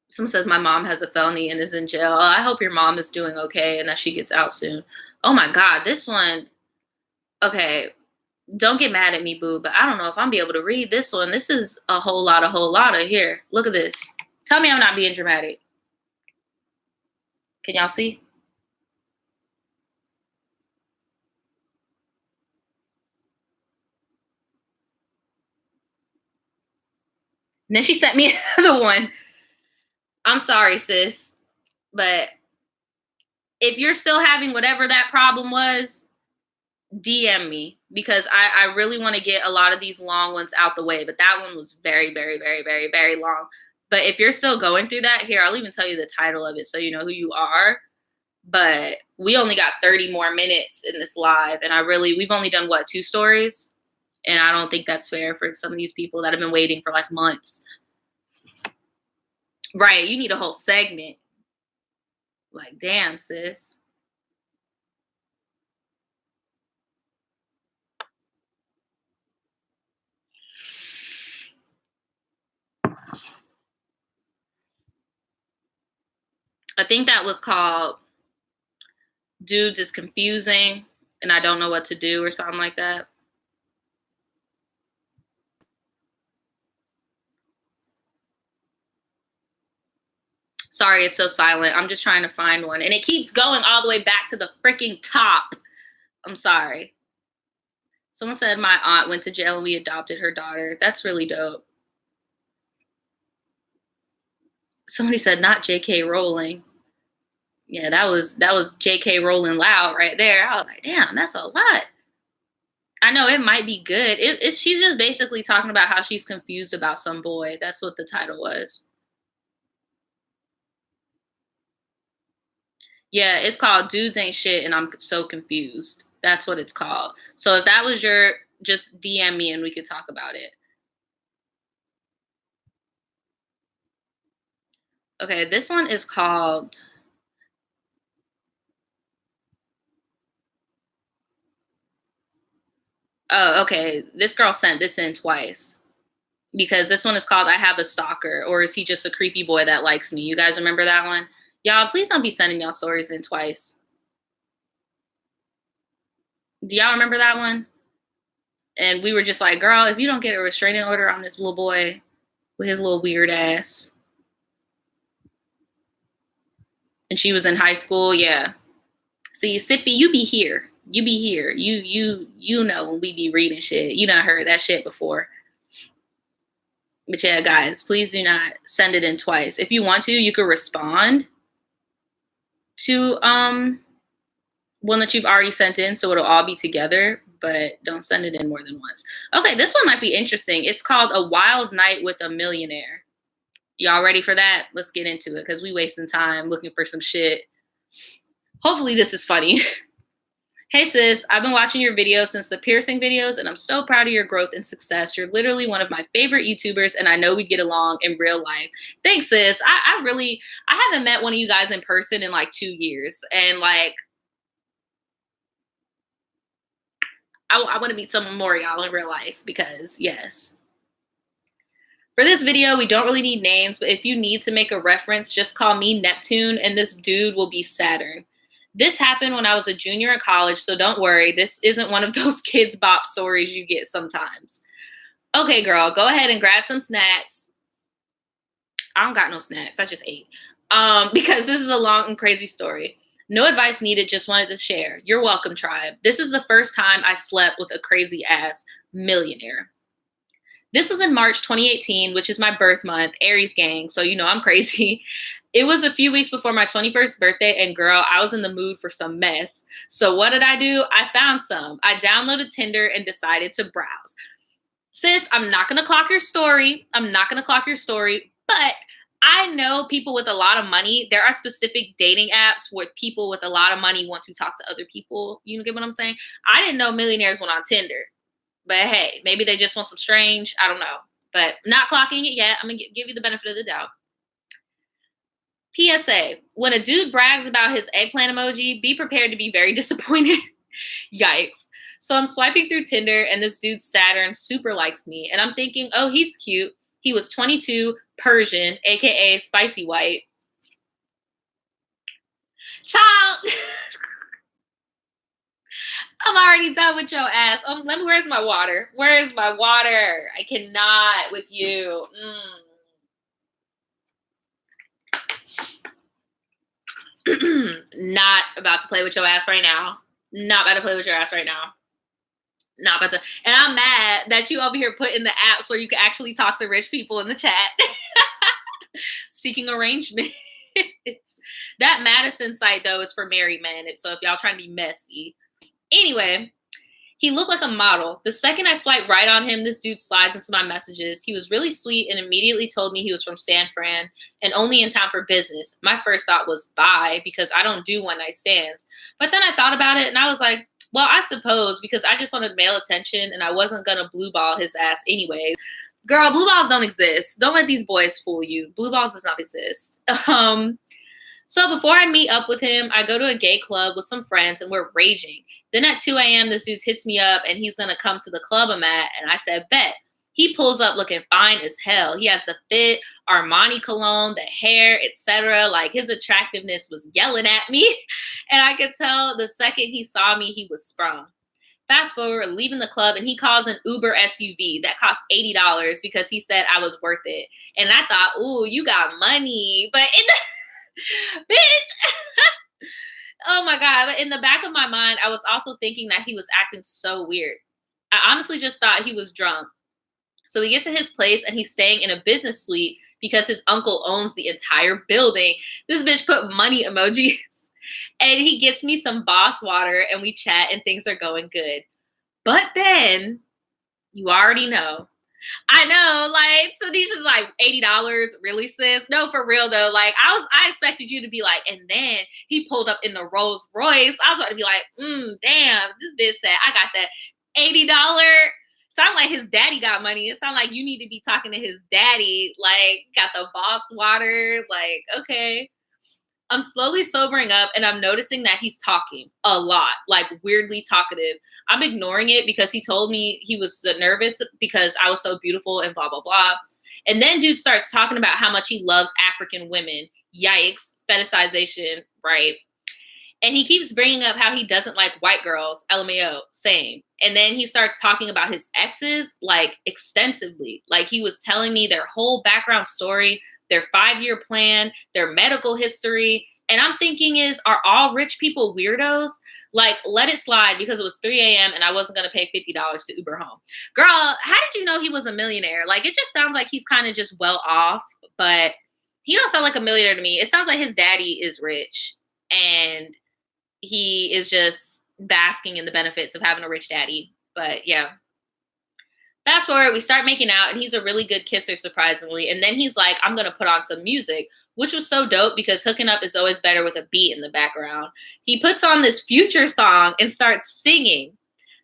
someone says my mom has a felony and is in jail. Oh, I hope your mom is doing okay and that she gets out soon. Oh my God, this one. Okay, don't get mad at me, boo, but I don't know if I'm be able to read this one. This is a whole lot of here. Look at this. Tell me I'm not being dramatic. Can y'all see? And then she sent me another one. I'm sorry, sis, but if you're still having whatever that problem was, DM me because I really want to get a lot of these long ones out the way. But that one was very, very, very, very, very long. But if you're still going through that, here, I'll even tell you the title of it so you know who you are. But we only got 30 more minutes in this live. And we've only done, 2 stories? And I don't think that's fair for some of these people that have been waiting for like months. Right. You need a whole segment. Like, damn, sis. I think that was called Dudes is Confusing and I Don't Know What to Do or something like that. Sorry, it's so silent. I'm just trying to find one. And it keeps going all the way back to the freaking top. I'm sorry. Someone said my aunt went to jail and we adopted her daughter. That's really dope. Somebody said not J.K. Rowling. Yeah, that was J.K. Rowling loud right there. I was like, damn, that's a lot. I know it might be good. She's just basically talking about how she's confused about some boy. That's what the title was. Yeah, it's called Dudes Ain't Shit and I'm So Confused. That's what it's called. So if that was just DM me and we could talk about it. Okay, this one is called Oh, okay. This girl sent this in twice. Because this one is called I Have a Stalker, or is he just a creepy boy that likes me? You guys remember that one? Y'all, please don't be sending y'all stories in twice. Do y'all remember that one? And we were just like, girl, if you don't get a restraining order on this little boy with his little weird ass. And she was in high school, yeah. See, Sippy, you be here. You be here. You know when we be reading shit. You done heard that shit before. But yeah, guys, please do not send it in twice. If you want to, you could respond to one that you've already sent in, so it'll all be together, but don't send it in more than once. Okay, this one might be interesting. It's called A Wild Night with a Millionaire. Y'all ready for that? Let's get into it because we wasting time looking for some shit. Hopefully this is funny. Hey sis, I've been watching your videos since the piercing videos and I'm so proud of your growth and success. You're literally one of my favorite YouTubers and I know we'd get along in real life. Thanks sis. I haven't met one of you guys in person in like 2 years and like I want to meet some more y'all in real life because yes. For this video, we don't really need names, but if you need to make a reference, just call me Neptune and this dude will be Saturn. This happened when I was a junior in college, so don't worry. This isn't one of those kids bop stories you get sometimes. Okay, girl, go ahead and grab some snacks. I don't got no snacks. I just ate. Because this is a long and crazy story. No advice needed, just wanted to share. You're welcome, tribe. This is the first time I slept with a crazy ass millionaire. This was in March 2018, which is my birth month, Aries gang, so you know I'm crazy. It was a few weeks before my 21st birthday, and girl, I was in the mood for some mess. So what did I do? I found some. I downloaded Tinder and decided to browse. Sis, I'm not going to clock your story. But I know people with a lot of money. There are specific dating apps where people with a lot of money want to talk to other people. You get what I'm saying? I didn't know millionaires went on Tinder. But hey, maybe they just want some strange. I don't know. But not clocking it yet. I'm going to give you the benefit of the doubt. PSA, when a dude brags about his eggplant emoji, be prepared to be very disappointed. Yikes. So I'm swiping through Tinder and this dude Saturn super likes me. And I'm thinking, oh, he's cute. He was 22, Persian, aka spicy white. Child, I'm already done with your ass. Where's my water? Where's my water? I cannot with you. Not about to play with your ass right now. Not about to play with your ass right now. Not about to. And I'm mad that you over here put in the apps where you can actually talk to rich people in the chat. Seeking arrangement. That Madison site, though, is for married men. So if y'all trying to be messy. Anyway, he looked like a model. The second I swiped right on him, this dude slides into my messages. He was really sweet and immediately told me he was from San Fran and only in town for business. My first thought was bye, because I don't do one-night stands. But then I thought about it and I was like, well, I suppose, because I just wanted male attention and I wasn't going to blue ball his ass anyways. Girl, blue balls don't exist. Don't let these boys fool you. Blue balls does not exist. So before I meet up with him, I go to a gay club with some friends and we're raging. Then at 2 a.m., this dude hits me up and he's going to come to the club I'm at. And I said, bet. He pulls up looking fine as hell. He has the fit, Armani cologne, the hair, etc. Like his attractiveness was yelling at me. And I could tell the second he saw me, he was sprung. Fast forward, leaving the club, and he calls an Uber SUV that cost $80 because he said I was worth it. And I thought, ooh, you got money. But bitch. Oh my God. But in the back of my mind, I was also thinking that he was acting so weird. I honestly just thought he was drunk. So we get to his place and he's staying in a business suite because his uncle owns the entire building. This bitch put money emojis. And he gets me some Boss water and we chat and things are going good. But then, you already know. I know, like, so these is like $80, really, sis? No, for real though. Like, I expected you to be like, and then he pulled up in the Rolls Royce. I was about to be like, damn, this bitch said I got that $80. Sound like his daddy got money. It sound like you need to be talking to his daddy. Like, got the Boss water. Like, okay. I'm slowly sobering up and I'm noticing that he's talking a lot, like weirdly talkative. I'm ignoring it because he told me he was nervous because I was so beautiful and blah, blah, blah. And then dude starts talking about how much he loves African women. Yikes, fetishization, right? And he keeps bringing up how he doesn't like white girls, LMAO, same. And then he starts talking about his exes, like extensively. Like he was telling me their whole background story, their 5-year plan, their medical history. And I'm thinking are all rich people weirdos? Like, let it slide because it was 3 a.m. and I wasn't going to pay $50 to Uber home. Girl, how did you know he was a millionaire? Like, it just sounds like he's kind of just well off, but he don't sound like a millionaire to me. It sounds like his daddy is rich and he is just basking in the benefits of having a rich daddy. But yeah. Fast forward, we start making out and he's a really good kisser, surprisingly. And then he's like, I'm going to put on some music, which was so dope because hooking up is always better with a beat in the background. He puts on this Future song and starts singing.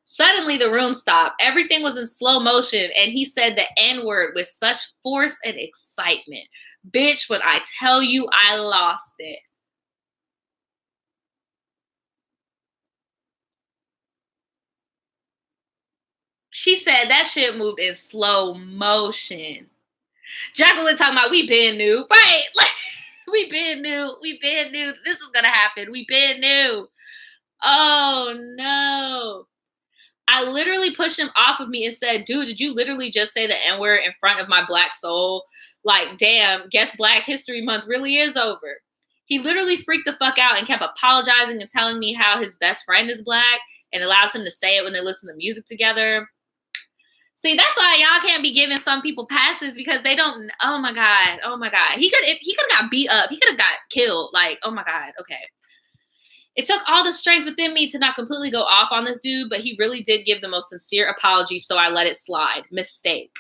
Suddenly the room stopped. Everything was in slow motion and he said the N-word with such force and excitement. Bitch, when I tell you I lost it. She said that shit moved in slow motion. Jacqueline talking about we been new. Right. Like we been new. We been new. This is gonna happen. We been new. Oh no. I literally pushed him off of me and said, dude, did you literally just say the N-word in front of my black soul? Like, damn, guess Black History Month really is over. He literally freaked the fuck out and kept apologizing and telling me how his best friend is black and allows him to say it when they listen to music together. See, that's why y'all can't be giving some people passes because they don't. Oh my god. Oh my god. He could have got beat up. He could have got killed. Like, oh my god. Okay. It took all the strength within me to not completely go off on this dude, but he really did give the most sincere apology, so I let it slide. Mistake.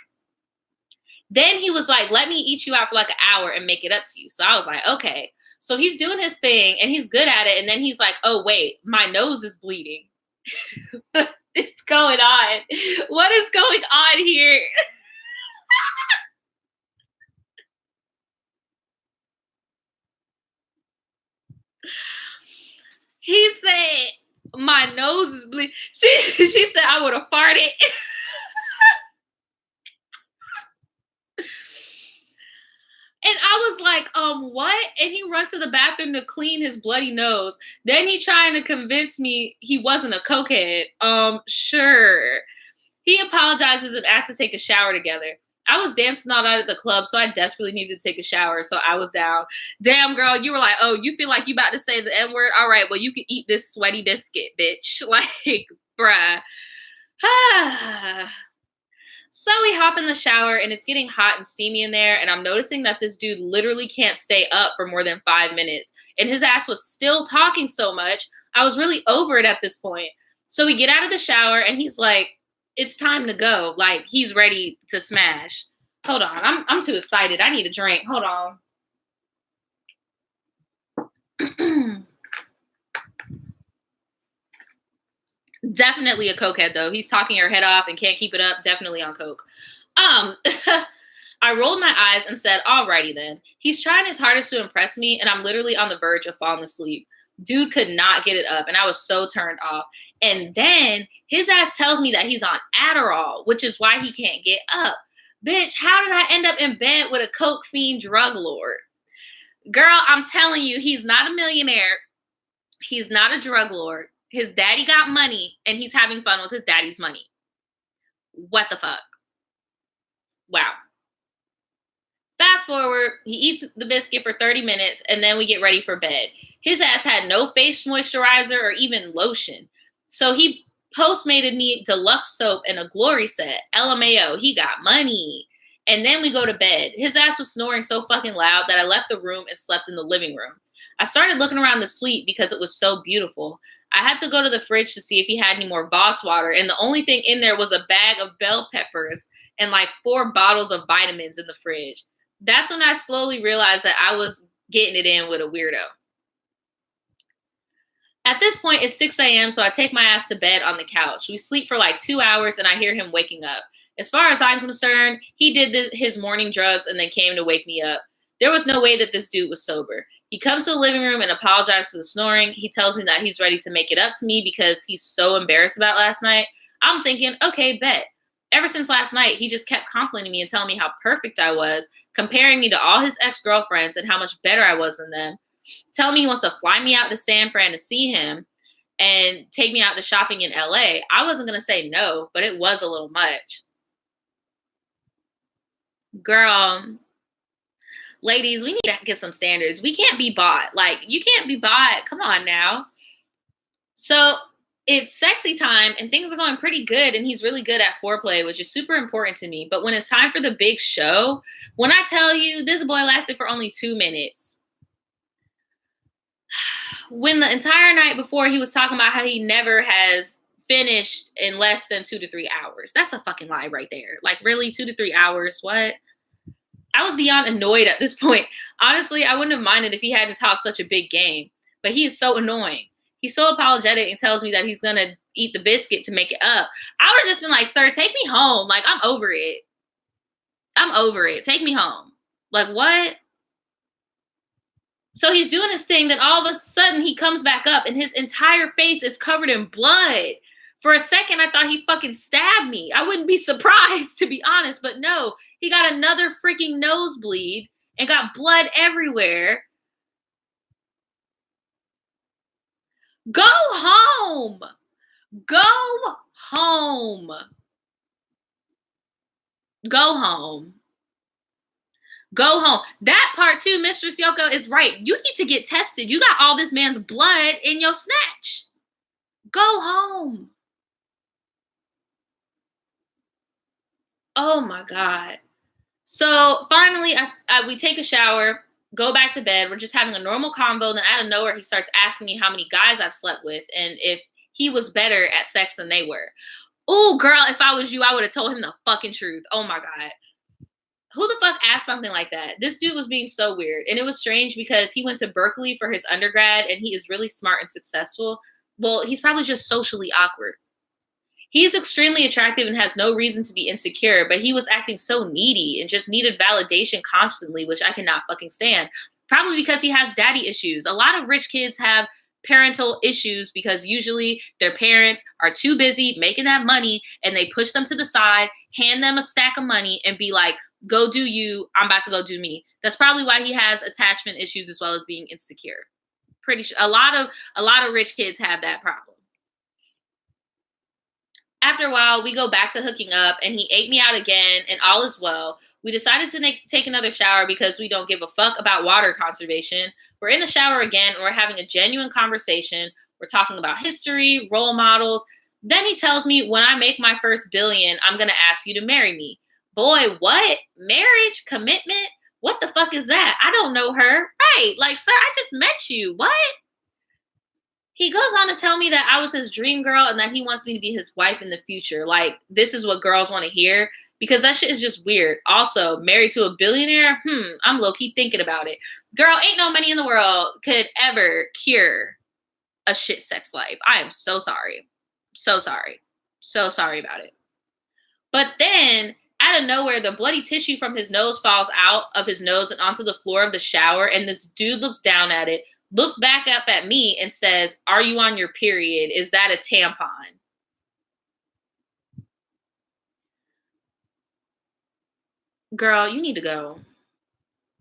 Then he was like, let me eat you out for like an hour and make it up to you. So I was like, okay. So he's doing his thing and he's good at it. And then he's like, oh, wait, my nose is bleeding. What's going on? What is going on here? He said, my nose is bleeding. She said I would have farted. And I was like, what? And he runs to the bathroom to clean his bloody nose. Then he trying to convince me he wasn't a cokehead. Sure. He apologizes and asks to take a shower together. I was dancing all night at the club, so I desperately needed to take a shower, so I was down. Damn, girl, you were like, oh, you feel like you about to say the N-word? All right, well, you can eat this sweaty biscuit, bitch. Like, bruh. So we hop in the shower, and it's getting hot and steamy in there, and I'm noticing that this dude literally can't stay up for more than 5 minutes, and his ass was still talking so much, I was really over it at this point. So we get out of the shower, and he's like, it's time to go. Like, he's ready to smash. Hold on. I'm too excited. I need a drink. Hold on. Definitely a cokehead, though. He's talking your head off and can't keep it up. Definitely on coke. I rolled my eyes and said, alrighty then. He's trying his hardest to impress me, and I'm literally on the verge of falling asleep. Dude could not get it up, and I was so turned off. And then his ass tells me that he's on Adderall, which is why he can't get up. Bitch, how did I end up in bed with a coke fiend drug lord? Girl, I'm telling you, he's not a millionaire. He's not a drug lord. His daddy got money, and he's having fun with his daddy's money. What the fuck? Wow. Fast forward, he eats the biscuit for 30 minutes, and then we get ready for bed. His ass had no face moisturizer or even lotion. So he postmated me deluxe soap and a glory set. LMAO, he got money. And then we go to bed. His ass was snoring so fucking loud that I left the room and slept in the living room. I started looking around the suite because it was so beautiful. I had to go to the fridge to see if he had any more Boss water, and the only thing in there was a bag of bell peppers and like 4 bottles of vitamins in the fridge. That's when I slowly realized that I was getting it in with a weirdo. At this point, it's 6 a.m., so I take my ass to bed on the couch. We sleep for like 2 hours, and I hear him waking up. As far as I'm concerned, he did his morning drugs and then came to wake me up. There was no way that this dude was sober. He comes to the living room and apologizes for the snoring. He tells me that he's ready to make it up to me because he's so embarrassed about last night. I'm thinking, okay, bet. Ever since last night, he just kept complimenting me and telling me how perfect I was, comparing me to all his ex-girlfriends and how much better I was than them. Telling me he wants to fly me out to San Fran to see him and take me out to shopping in LA. I wasn't going to say no, but it was a little much. Girl, ladies, we need to get some standards. We can't be bought. Like, you can't be bought. Come on now. So it's sexy time and things are going pretty good. And he's really good at foreplay, which is super important to me. But when it's time for the big show, when I tell you this boy lasted for only 2 minutes. When the entire night before he was talking about how he never has finished in less than 2 to 3 hours. That's a fucking lie right there. Like, really, 2 to 3 hours? What? I was beyond annoyed at this point. Honestly, I wouldn't have minded if he hadn't talked such a big game. But he is so annoying. He's so apologetic and tells me that he's going to eat the biscuit to make it up. I would have just been like, sir, take me home. Like, I'm over it. I'm over it. Take me home. Like, what? So he's doing his thing. Then all of a sudden he comes back up and his entire face is covered in blood. For a second, I thought he fucking stabbed me. I wouldn't be surprised, to be honest. But no, He got another freaking nosebleed and got blood everywhere. Go home. Go home. Go home. Go home. That part too, Mistress Yoko is right. You need to get tested. You got all this man's blood in your snatch. Go home. Oh my God. So finally, we take a shower, go back to bed. We're just having a normal convo. Then out of nowhere, he starts asking me how many guys I've slept with and if he was better at sex than they were. Oh, girl, if I was you, I would have told him the fucking truth. Oh my God. Who the fuck asked something like that? This dude was being so weird. And it was strange because he went to Berkeley for his undergrad and he is really smart and successful. Well, he's probably just socially awkward. He's extremely attractive and has no reason to be insecure, but he was acting so needy and just needed validation constantly, which I cannot fucking stand. Probably because he has daddy issues. A lot of rich kids have parental issues because usually their parents are too busy making that money and they push them to the side, hand them a stack of money and be like, go do you, I'm about to go do me. That's probably why he has attachment issues as well as being insecure. Pretty sure a lot of rich kids have that problem. After a while, we go back to hooking up and he ate me out again and all is well. We decided to take another shower because we don't give a fuck about water conservation. We're in the shower again and we're having a genuine conversation. We're talking about history, role models. Then he tells me when I make my first billion, I'm going to ask you to marry me. Boy, what? Marriage? Commitment? What the fuck is that? I don't know her. Right. Like, sir, I just met you. What? He goes on to tell me that I was his dream girl and that he wants me to be his wife in the future. Like, this is what girls want to hear because that shit is just weird. Also, married to a billionaire? I'm low-key thinking about it. Girl, ain't no money in the world could ever cure a shit sex life. I am so sorry. So sorry. So sorry about it. But then, out of nowhere, the bloody tissue from his nose falls out of his nose and onto the floor of the shower, and this dude looks down at it, looks back up at me and says, "Are you on your period? Is that a tampon?" Girl, you need to go.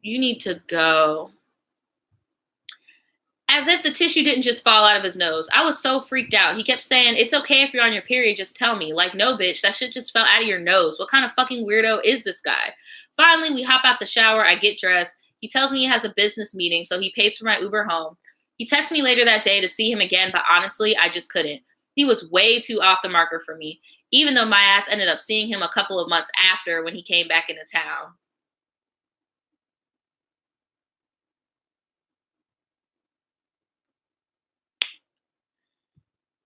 You need to go. As if the tissue didn't just fall out of his nose. I was so freaked out. He kept saying, "It's okay if you're on your period, just tell me." Like, no, bitch, that shit just fell out of your nose. What kind of fucking weirdo is this guy? Finally, we hop out the shower. I get dressed. He tells me he has a business meeting, so he pays for my Uber home. He texts me later that day to see him again, but honestly, I just couldn't. He was way too off the marker for me, even though my ass ended up seeing him a couple of months after when he came back into town.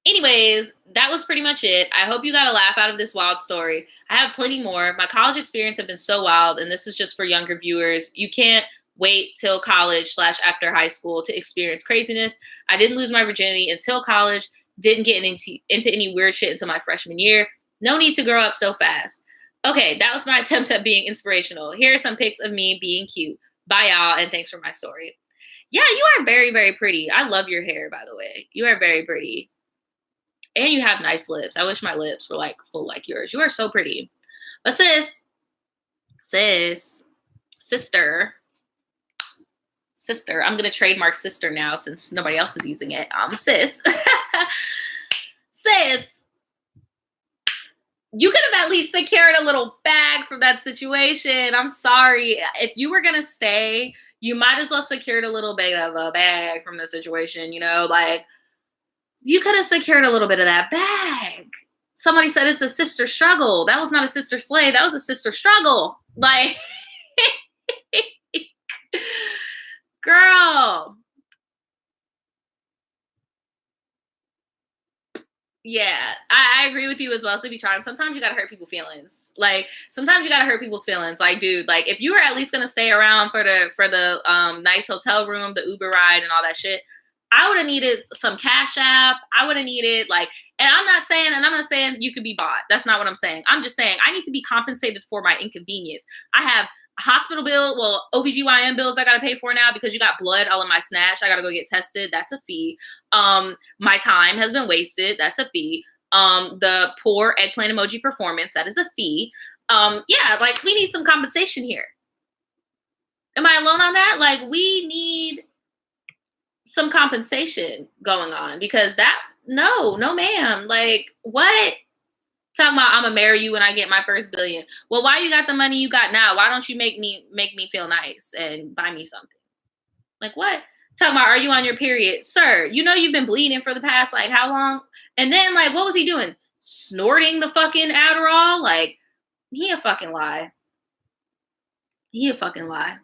Anyways, that was pretty much it. I hope you got a laugh out of this wild story. I have plenty more. My college experience have been so wild, and this is just for younger viewers. You can't wait till college/after high school to experience craziness. I didn't lose my virginity until college, didn't get into any weird shit until my freshman year. No need to grow up so fast. Okay, that was my attempt at being inspirational. Here are some pics of me being cute. Bye, y'all, and thanks for my story. Yeah, you are very, very pretty. I love your hair, by the way. You are very pretty. And you have nice lips. I wish my lips were like full like yours. You are so pretty. But sister, I'm gonna trademark sister now since nobody else is using it. Sis, sis, you could have at least secured a little bag from that situation. I'm sorry. If you were gonna stay, you might as well secured a little bit of a bag from the situation. You know, like. You could have secured a little bit of that bag. Somebody said it's a sister struggle. That was not a sister slay. That was a sister struggle. Like, girl. Yeah, I agree with you as well, Sleepy Charm. Sometimes you gotta hurt people's feelings. Like, sometimes you gotta hurt people's feelings. Like, dude, like if you were at least gonna stay around for the nice hotel room, the Uber ride, and all that shit, I would have needed some Cash App. I would have needed and I'm not saying you could be bought. That's not what I'm saying. I'm just saying I need to be compensated for my inconvenience. I have a hospital bill, OBGYN bills I got to pay for now because you got blood all in my snatch. I got to go get tested. That's a fee. My time has been wasted. That's a fee. The poor eggplant emoji performance. That is a fee. Yeah, like we need some compensation here. Am I alone on that? Like we need some compensation going on because no, ma'am. Like what? Talking about I'm gonna marry you when I get my first billion. Well, why you got the money you got now? Why don't you make me feel nice and buy me something? Like what? Talking about are you on your period? Sir, you know you've been bleeding for the past like how long? And then like what was he doing? Snorting the fucking Adderall? Like he a fucking lie. He a fucking lie.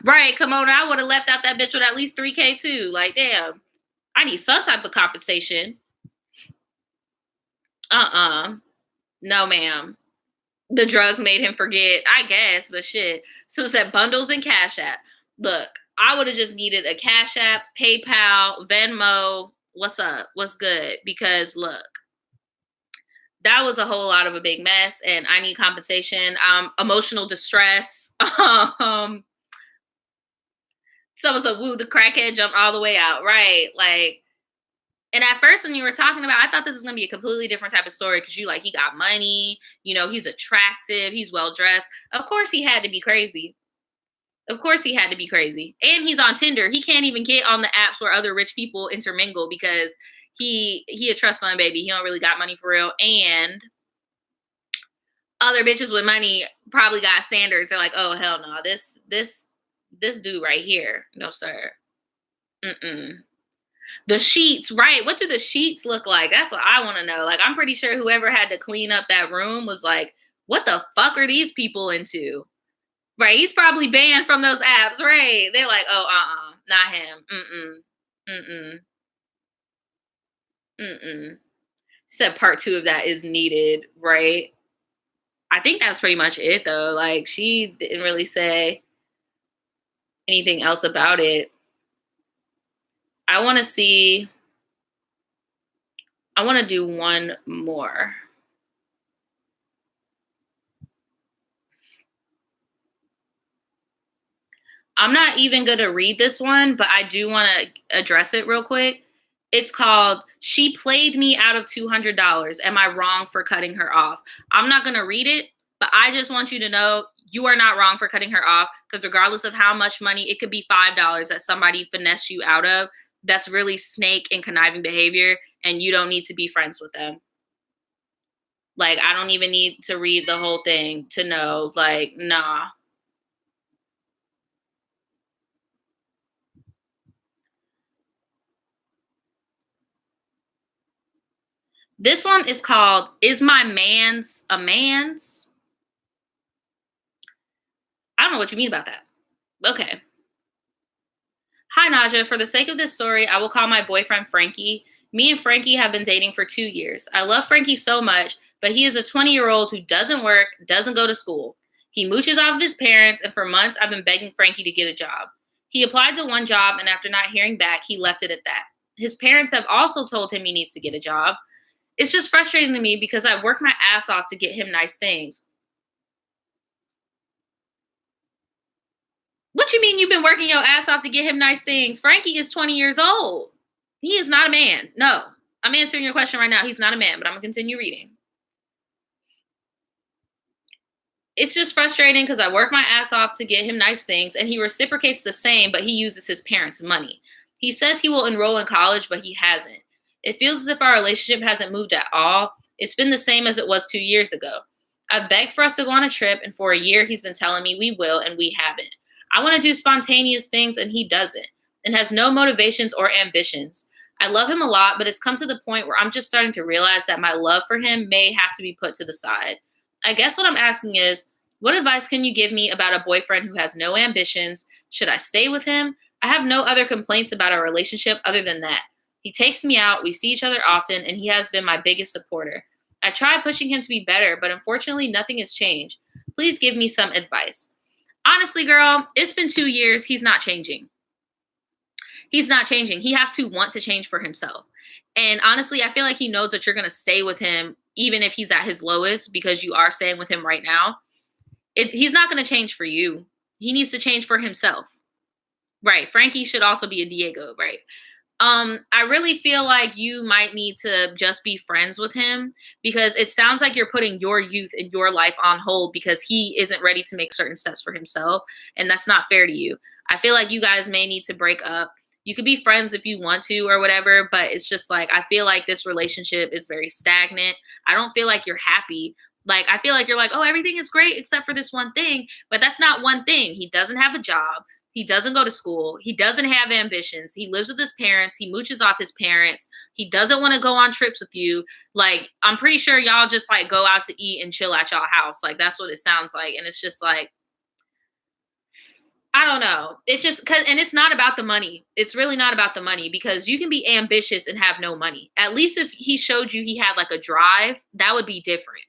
Right, come on. I would have left out that bitch with at least 3K too. Like, damn. I need some type of compensation. No, ma'am. The drugs made him forget, I guess, but shit. So it said bundles and Cash App. Look, I would have just needed a Cash App, PayPal, Venmo. What's up? What's good? Because look, that was a whole lot of a big mess, and I need compensation. Emotional distress. Someone said, woo, the crackhead jumped all the way out. Right. Like, and at first when you were talking about, I thought this was going to be a completely different type of story because you like, he got money, you know, he's attractive, he's well dressed. Of course he had to be crazy. Of course he had to be crazy. And he's on Tinder. He can't even get on the apps where other rich people intermingle because he a trust fund baby. He don't really got money for real. And other bitches with money probably got standards. They're like, oh hell no, this dude right here. No, sir. The sheets, right? What do the sheets look like? That's what I want to know. Like, I'm pretty sure whoever had to clean up that room was like, what the fuck are these people into? Right? He's probably banned from those apps, right? They're like, oh, not him. Said part 2 of that is needed, right? I think that's pretty much it, though. Like, she didn't really say anything else about it. I want to do one more. I'm not even going to read this one, but I do want to address it real quick. It's called, She Played Me Out of $200. Am I wrong for cutting her off? I'm not going to read it, but I just want you to know you are not wrong for cutting her off because regardless of how much money, it could be $5 that somebody finessed you out of. That's really snake and conniving behavior, and you don't need to be friends with them. Like, I don't even need to read the whole thing to know, like, nah. This one is called, Is My Man's a Man's? I don't know what you mean about that. Okay. Hi, Naja. For the sake of this story, I will call my boyfriend Frankie. Me and Frankie have been dating for 2 years. I love Frankie so much, but he is a 20-year-old who doesn't work, doesn't go to school. He mooches off of his parents, and for months, I've been begging Frankie to get a job. He applied to one job, and after not hearing back, he left it at that. His parents have also told him he needs to get a job. It's just frustrating to me because I worked my ass off to get him nice things. What you mean you've been working your ass off to get him nice things? Frankie is 20 years old. He is not a man. No. I'm answering your question right now. He's not a man, but I'm going to continue reading. It's just frustrating because I work my ass off to get him nice things, and he reciprocates the same, but he uses his parents' money. He says he will enroll in college, but he hasn't. It feels as if our relationship hasn't moved at all. It's been the same as it was 2 years ago. I've begged for us to go on a trip, and for a year he's been telling me we will, and we haven't. I want to do spontaneous things, and he doesn't, and has no motivations or ambitions. I love him a lot, but it's come to the point where I'm just starting to realize that my love for him may have to be put to the side. I guess what I'm asking is, what advice can you give me about a boyfriend who has no ambitions? Should I stay with him? I have no other complaints about our relationship other than that. He takes me out, we see each other often, and he has been my biggest supporter. I try pushing him to be better, but unfortunately nothing has changed. Please give me some advice. Honestly, girl, it's been 2 years. He's not changing. He's not changing. He has to want to change for himself. And honestly, I feel like he knows that you're going to stay with him even if he's at his lowest because you are staying with him right now. He's not going to change for you. He needs to change for himself. Right. Frankie should also be a Diego, right? I really feel like you might need to just be friends with him because it sounds like you're putting your youth and your life on hold because he isn't ready to make certain steps for himself. And that's not fair to you. I feel like you guys may need to break up. You could be friends if you want to or whatever, but it's just like, I feel like this relationship is very stagnant. I don't feel like you're happy. Like, I feel like you're like, oh, everything is great except for this one thing. But that's not one thing. He doesn't have a job. He doesn't go to school. He doesn't have ambitions. He lives with his parents. He mooches off his parents. He doesn't want to go on trips with you. Like, I'm pretty sure y'all just like go out to eat and chill at y'all house. Like, that's what it sounds like. And it's just like, I don't know. It's just and it's not about the money. It's really not about the money because you can be ambitious and have no money. At least if he showed you he had like a drive, that would be different.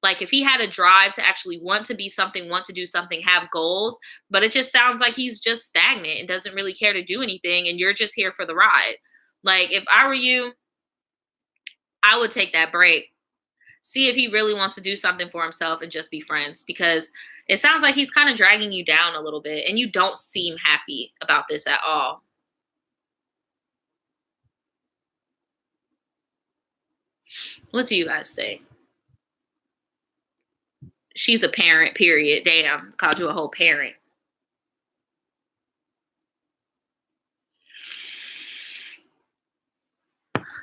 Like if he had a drive to actually want to be something, want to do something, have goals, but it just sounds like he's just stagnant and doesn't really care to do anything and you're just here for the ride. Like if I were you, I would take that break. See if he really wants to do something for himself and just be friends because it sounds like he's kind of dragging you down a little bit and you don't seem happy about this at all. What do you guys think? She's a parent, period. Damn, called you a whole parent.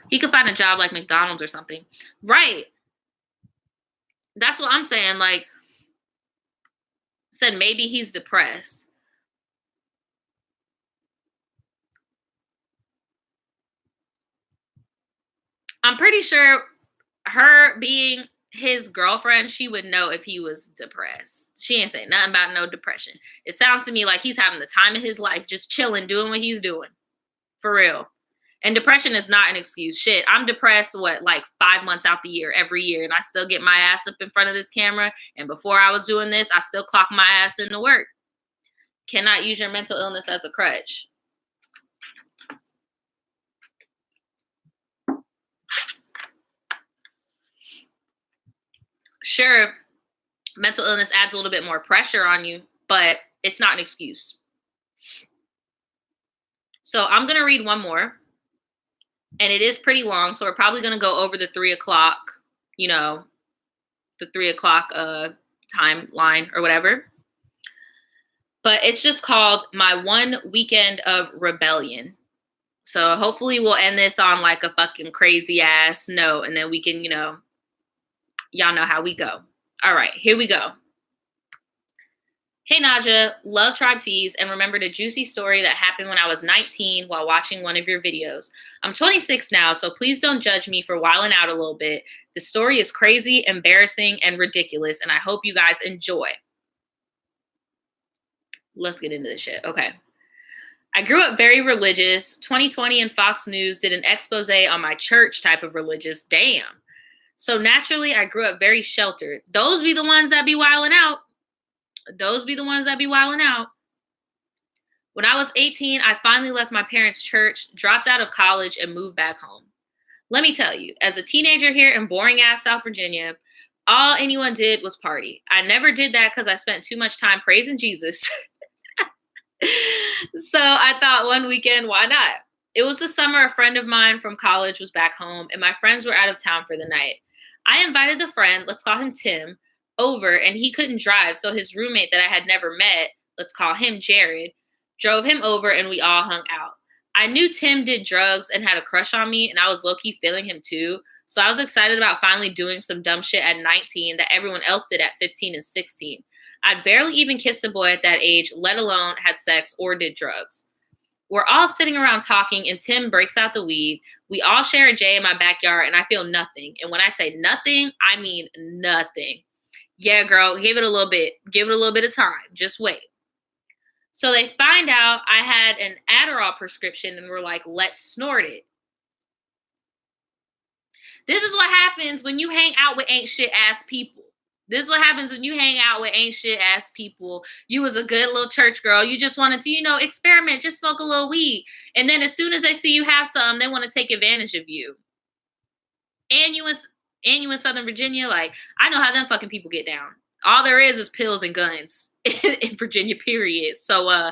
He could find a job like McDonald's or something. Right. That's what I'm saying. Like, said maybe he's depressed. I'm pretty sure her being his girlfriend, she would know if he was depressed. She ain't saying nothing about no depression. It sounds to me like he's having the time of his life, just chilling, doing what he's doing. For real. And depression is not an excuse. Shit, I'm depressed, like 5 months out the year, every year. And I still get my ass up in front of this camera. And before I was doing this, I still clock my ass into work. Cannot use your mental illness as a crutch. Sure, mental illness adds a little bit more pressure on you, but it's not an excuse. So I'm going to read one more. And it is pretty long, so we're probably going to go over the 3 o'clock, the 3 o'clock timeline or whatever. But it's just called My One Weekend of Rebellion. So hopefully we'll end this on like a fucking crazy ass note, and then we can, y'all know how we go. All right, here we go. Hey Naja, love Tribe Teas and remembered a juicy story that happened when I was 19 while watching one of your videos. I'm 26 now, so please don't judge me for wilding out a little bit. The story is crazy, embarrassing, and ridiculous, and I hope you guys enjoy. Let's get into this shit. Okay. I grew up very religious. 2020 and Fox News did an expose on my church type of religious. Damn. So naturally, I grew up very sheltered. Those be the ones that be wilding out. Those be the ones that be wilding out. When I was 18, I finally left my parents' church, dropped out of college, and moved back home. Let me tell you, as a teenager here in boring-ass South Virginia, all anyone did was party. I never did that because I spent too much time praising Jesus. So I thought one weekend, why not? It was the summer a friend of mine from college was back home, and my friends were out of town for the night. I invited the friend, let's call him Tim, over, and he couldn't drive, so his roommate that I had never met, let's call him Jared, drove him over and we all hung out. I knew Tim did drugs and had a crush on me, and I was low-key feeling him too, so I was excited about finally doing some dumb shit at 19 that everyone else did at 15 and 16. I'd barely even kissed a boy at that age, let alone had sex or did drugs. We're all sitting around talking, and Tim breaks out the weed. We all share a J in my backyard, and I feel nothing. And when I say nothing, I mean nothing. Yeah, girl, give it a little bit. Give it a little bit of time. Just wait. So they find out I had an Adderall prescription and were like, let's snort it. This is what happens when you hang out with ain't shit ass people. This is what happens when you hang out with ain't shit ass people. You was a good little church girl. You just wanted to, experiment, just smoke a little weed. And then as soon as they see you have some, they want to take advantage of you. And you in Southern Virginia, like, I know how them fucking people get down. All there is pills and guns in Virginia, period. So,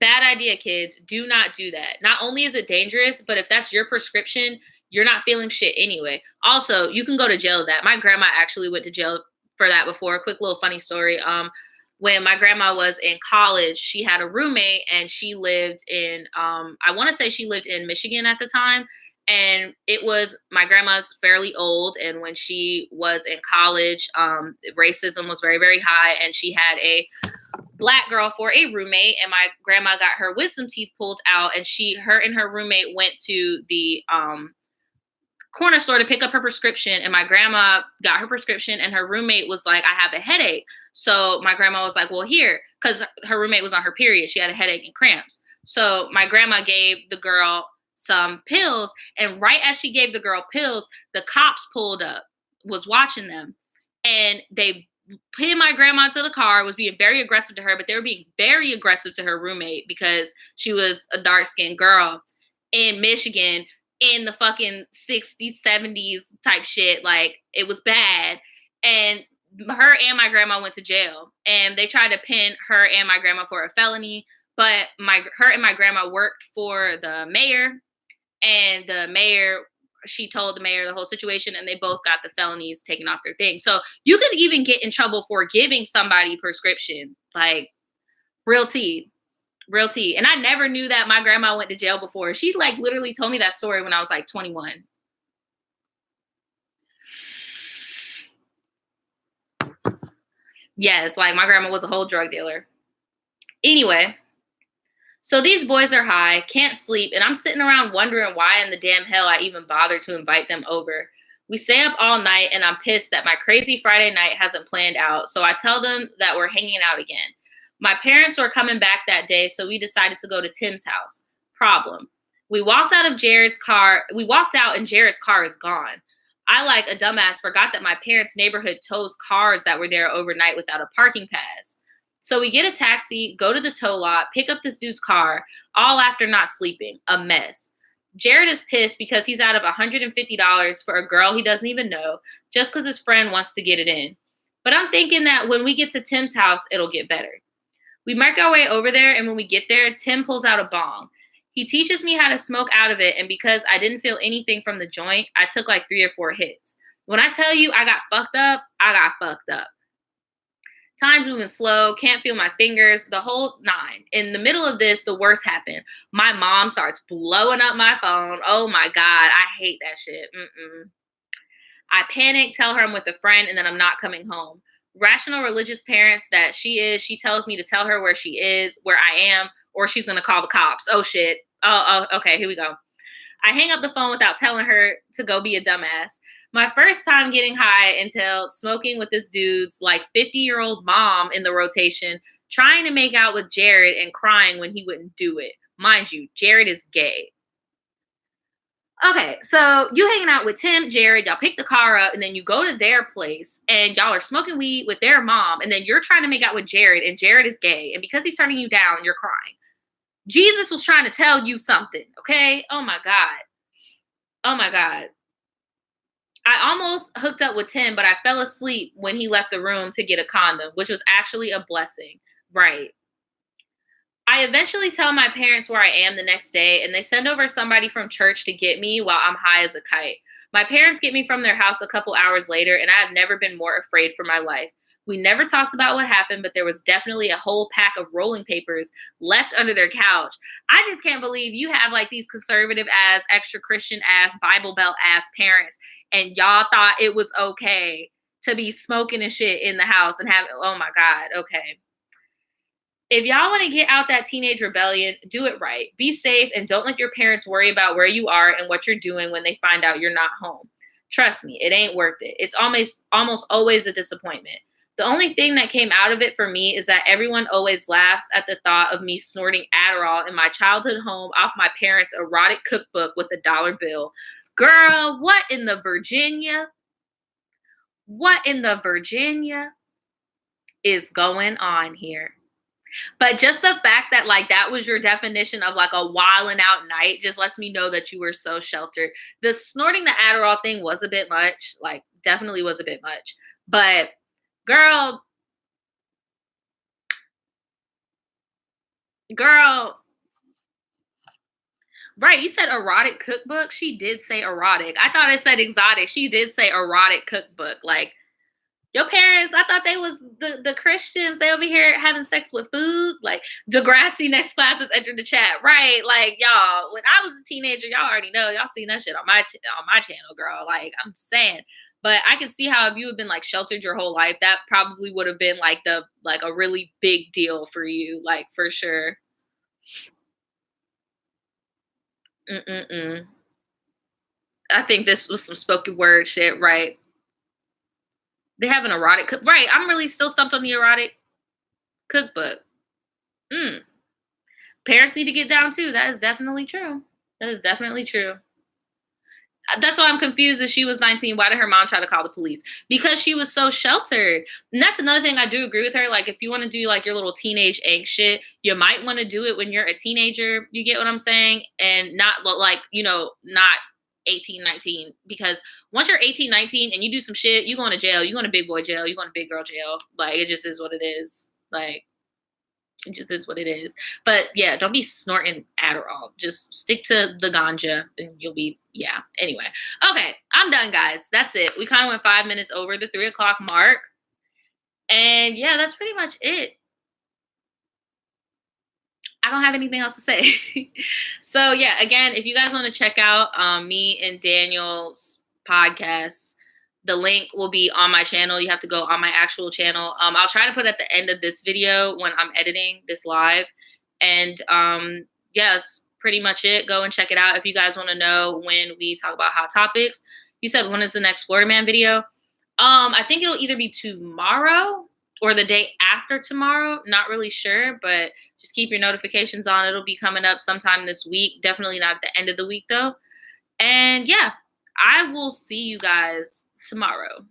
Bad idea, kids. Do not do that. Not only is it dangerous, but if that's your prescription, you're not feeling shit anyway. Also, you can go to jail with that. My grandma actually went to jail for that before. A quick little funny story. When my grandma was in college, she had a roommate and she lived in, I want to say she lived in Michigan at the time. And it was, my grandma's fairly old. And when she was in college, racism was very, very high. And she had a Black girl for a roommate, and my grandma got her wisdom teeth pulled out, and her and her roommate went to the corner store to pick up her prescription, and my grandma got her prescription, and her roommate was like, I have a headache. So my grandma was like, well, here, because her roommate was on her period. She had a headache and cramps. So my grandma gave the girl some pills, and right as she gave the girl pills, the cops pulled up, was watching them, and they pinned my grandma to the car, was being very aggressive to her, but they were being very aggressive to her roommate because she was a dark-skinned girl in Michigan in the fucking 60s, 70s type shit. Like, it was bad. And her and my grandma went to jail, and they tried to pin her and my grandma for a felony, but her and my grandma worked for the mayor, and the mayor, she told the mayor the whole situation, and they both got the felonies taken off their thing. So you could even get in trouble for giving somebody prescription. Like, real tea. Real tea. And I never knew that my grandma went to jail before. She like literally told me that story when I was like 21. Yes, like my grandma was a whole drug dealer. Anyway, so these boys are high, can't sleep, and I'm sitting around wondering why in the damn hell I even bothered to invite them over. We stay up all night, and I'm pissed that my crazy Friday night hasn't planned out, so I tell them that we're hanging out again. My parents were coming back that day, so we decided to go to Tim's house. Problem. We walked out, and Jared's car is gone. I, like a dumbass, forgot that my parents' neighborhood tows cars that were there overnight without a parking pass. So we get a taxi, go to the tow lot, pick up this dude's car, all after not sleeping. A mess. Jared is pissed because he's out of $150 for a girl he doesn't even know, just because his friend wants to get it in. But I'm thinking that when we get to Tim's house, it'll get better. We make our way over there, and when we get there, Tim pulls out a bong. He teaches me how to smoke out of it, and because I didn't feel anything from the joint, I took like 3 or 4 hits. When I tell you I got fucked up, I got fucked up. Time's moving slow, can't feel my fingers, the whole 9. In the middle of this, the worst happened. My mom starts blowing up my phone. Oh my God, I hate that shit. I panic, tell her I'm with a friend, and then I'm not coming home. Rational religious parents that she is, she tells me to tell her where she is, where I am, or she's going to call the cops. Oh shit. Oh, okay, here we go. I hang up the phone without telling her to go be a dumbass. My first time getting high until smoking with this dude's like 50-year-old mom in the rotation, trying to make out with Jared and crying when he wouldn't do it. Mind you, Jared is gay. Okay, so you hanging out with Tim, Jared, y'all pick the car up, and then you go to their place, and y'all are smoking weed with their mom, and then you're trying to make out with Jared, and Jared is gay, and because he's turning you down, you're crying. Jesus was trying to tell you something, okay? Oh my God. Oh my God. I almost hooked up with Tim, but I fell asleep when he left the room to get a condom, which was actually a blessing. Right. I eventually tell my parents where I am the next day, and they send over somebody from church to get me while I'm high as a kite. My parents get me from their house a couple hours later, and I have never been more afraid for my life. We never talked about what happened, but there was definitely a whole pack of rolling papers left under their couch. I just can't believe you have like these conservative ass, extra Christian ass, Bible Belt ass parents, and y'all thought it was okay to be smoking and shit in the house and have, oh my God, okay. If y'all want to get out that teenage rebellion, do it right. Be safe and don't let your parents worry about where you are and what you're doing when they find out you're not home. Trust me, it ain't worth it. It's almost always a disappointment. The only thing that came out of it for me is that everyone always laughs at the thought of me snorting Adderall in my childhood home off my parents' erotic cookbook with a dollar bill. Girl, what in the Virginia? What in the Virginia is going on here? But just the fact that like that was your definition of like a wilding out night just lets me know that you were so sheltered. The snorting the Adderall thing was a bit much, like definitely was a bit much. But girl, Girl, right, you said erotic cookbook. She did say erotic. I thought it said exotic. She did say erotic cookbook. Like, your parents, I thought they was the Christians. They over here having sex with food. Like, Degrassi next class has entered the chat. Right. Like, y'all, when I was a teenager, y'all already know. Y'all seen that shit on my channel, girl. Like, I'm just saying. But I can see how if you had been like sheltered your whole life, that probably would have been like a really big deal for you, like for sure. Mm-mm-mm. I think this was some spoken word shit, right? They have an erotic right. I'm really still stumped on the erotic cookbook. Mm. Parents need to get down too. That is definitely true. That is definitely true. That's why I'm confused. If she was 19, why did her mom try to call the police? Because she was so sheltered. And that's another thing I do agree with her. Like, if you want to do like your little teenage angst shit, you might want to do it when you're a teenager. You get what I'm saying? And not like, not 18, 19. Because once you're 18, 19 and you do some shit, you going to jail. You going to big boy jail. You going to big girl jail. Like, it just is what it is. Like, it just is what it is. But yeah, don't be snorting Adderall. Just stick to the ganja and you'll be, yeah. Anyway. Okay, I'm done, guys. That's it. We kind of went 5 minutes over the 3 o'clock mark. And yeah, that's pretty much it. I don't have anything else to say. So yeah, again, if you guys want to check out me and Daniel's podcast, the link will be on my channel. You have to go on my actual channel. I'll try to put at the end of this video when I'm editing this live. And yes, pretty much it. Go and check it out if you guys want to know when we talk about hot topics. You said when is the next Florida Man video? I think it'll either be tomorrow or the day after tomorrow. Not really sure, but just keep your notifications on. It'll be coming up sometime this week. Definitely not at the end of the week though. And yeah, I will see you guys tomorrow.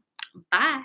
Bye.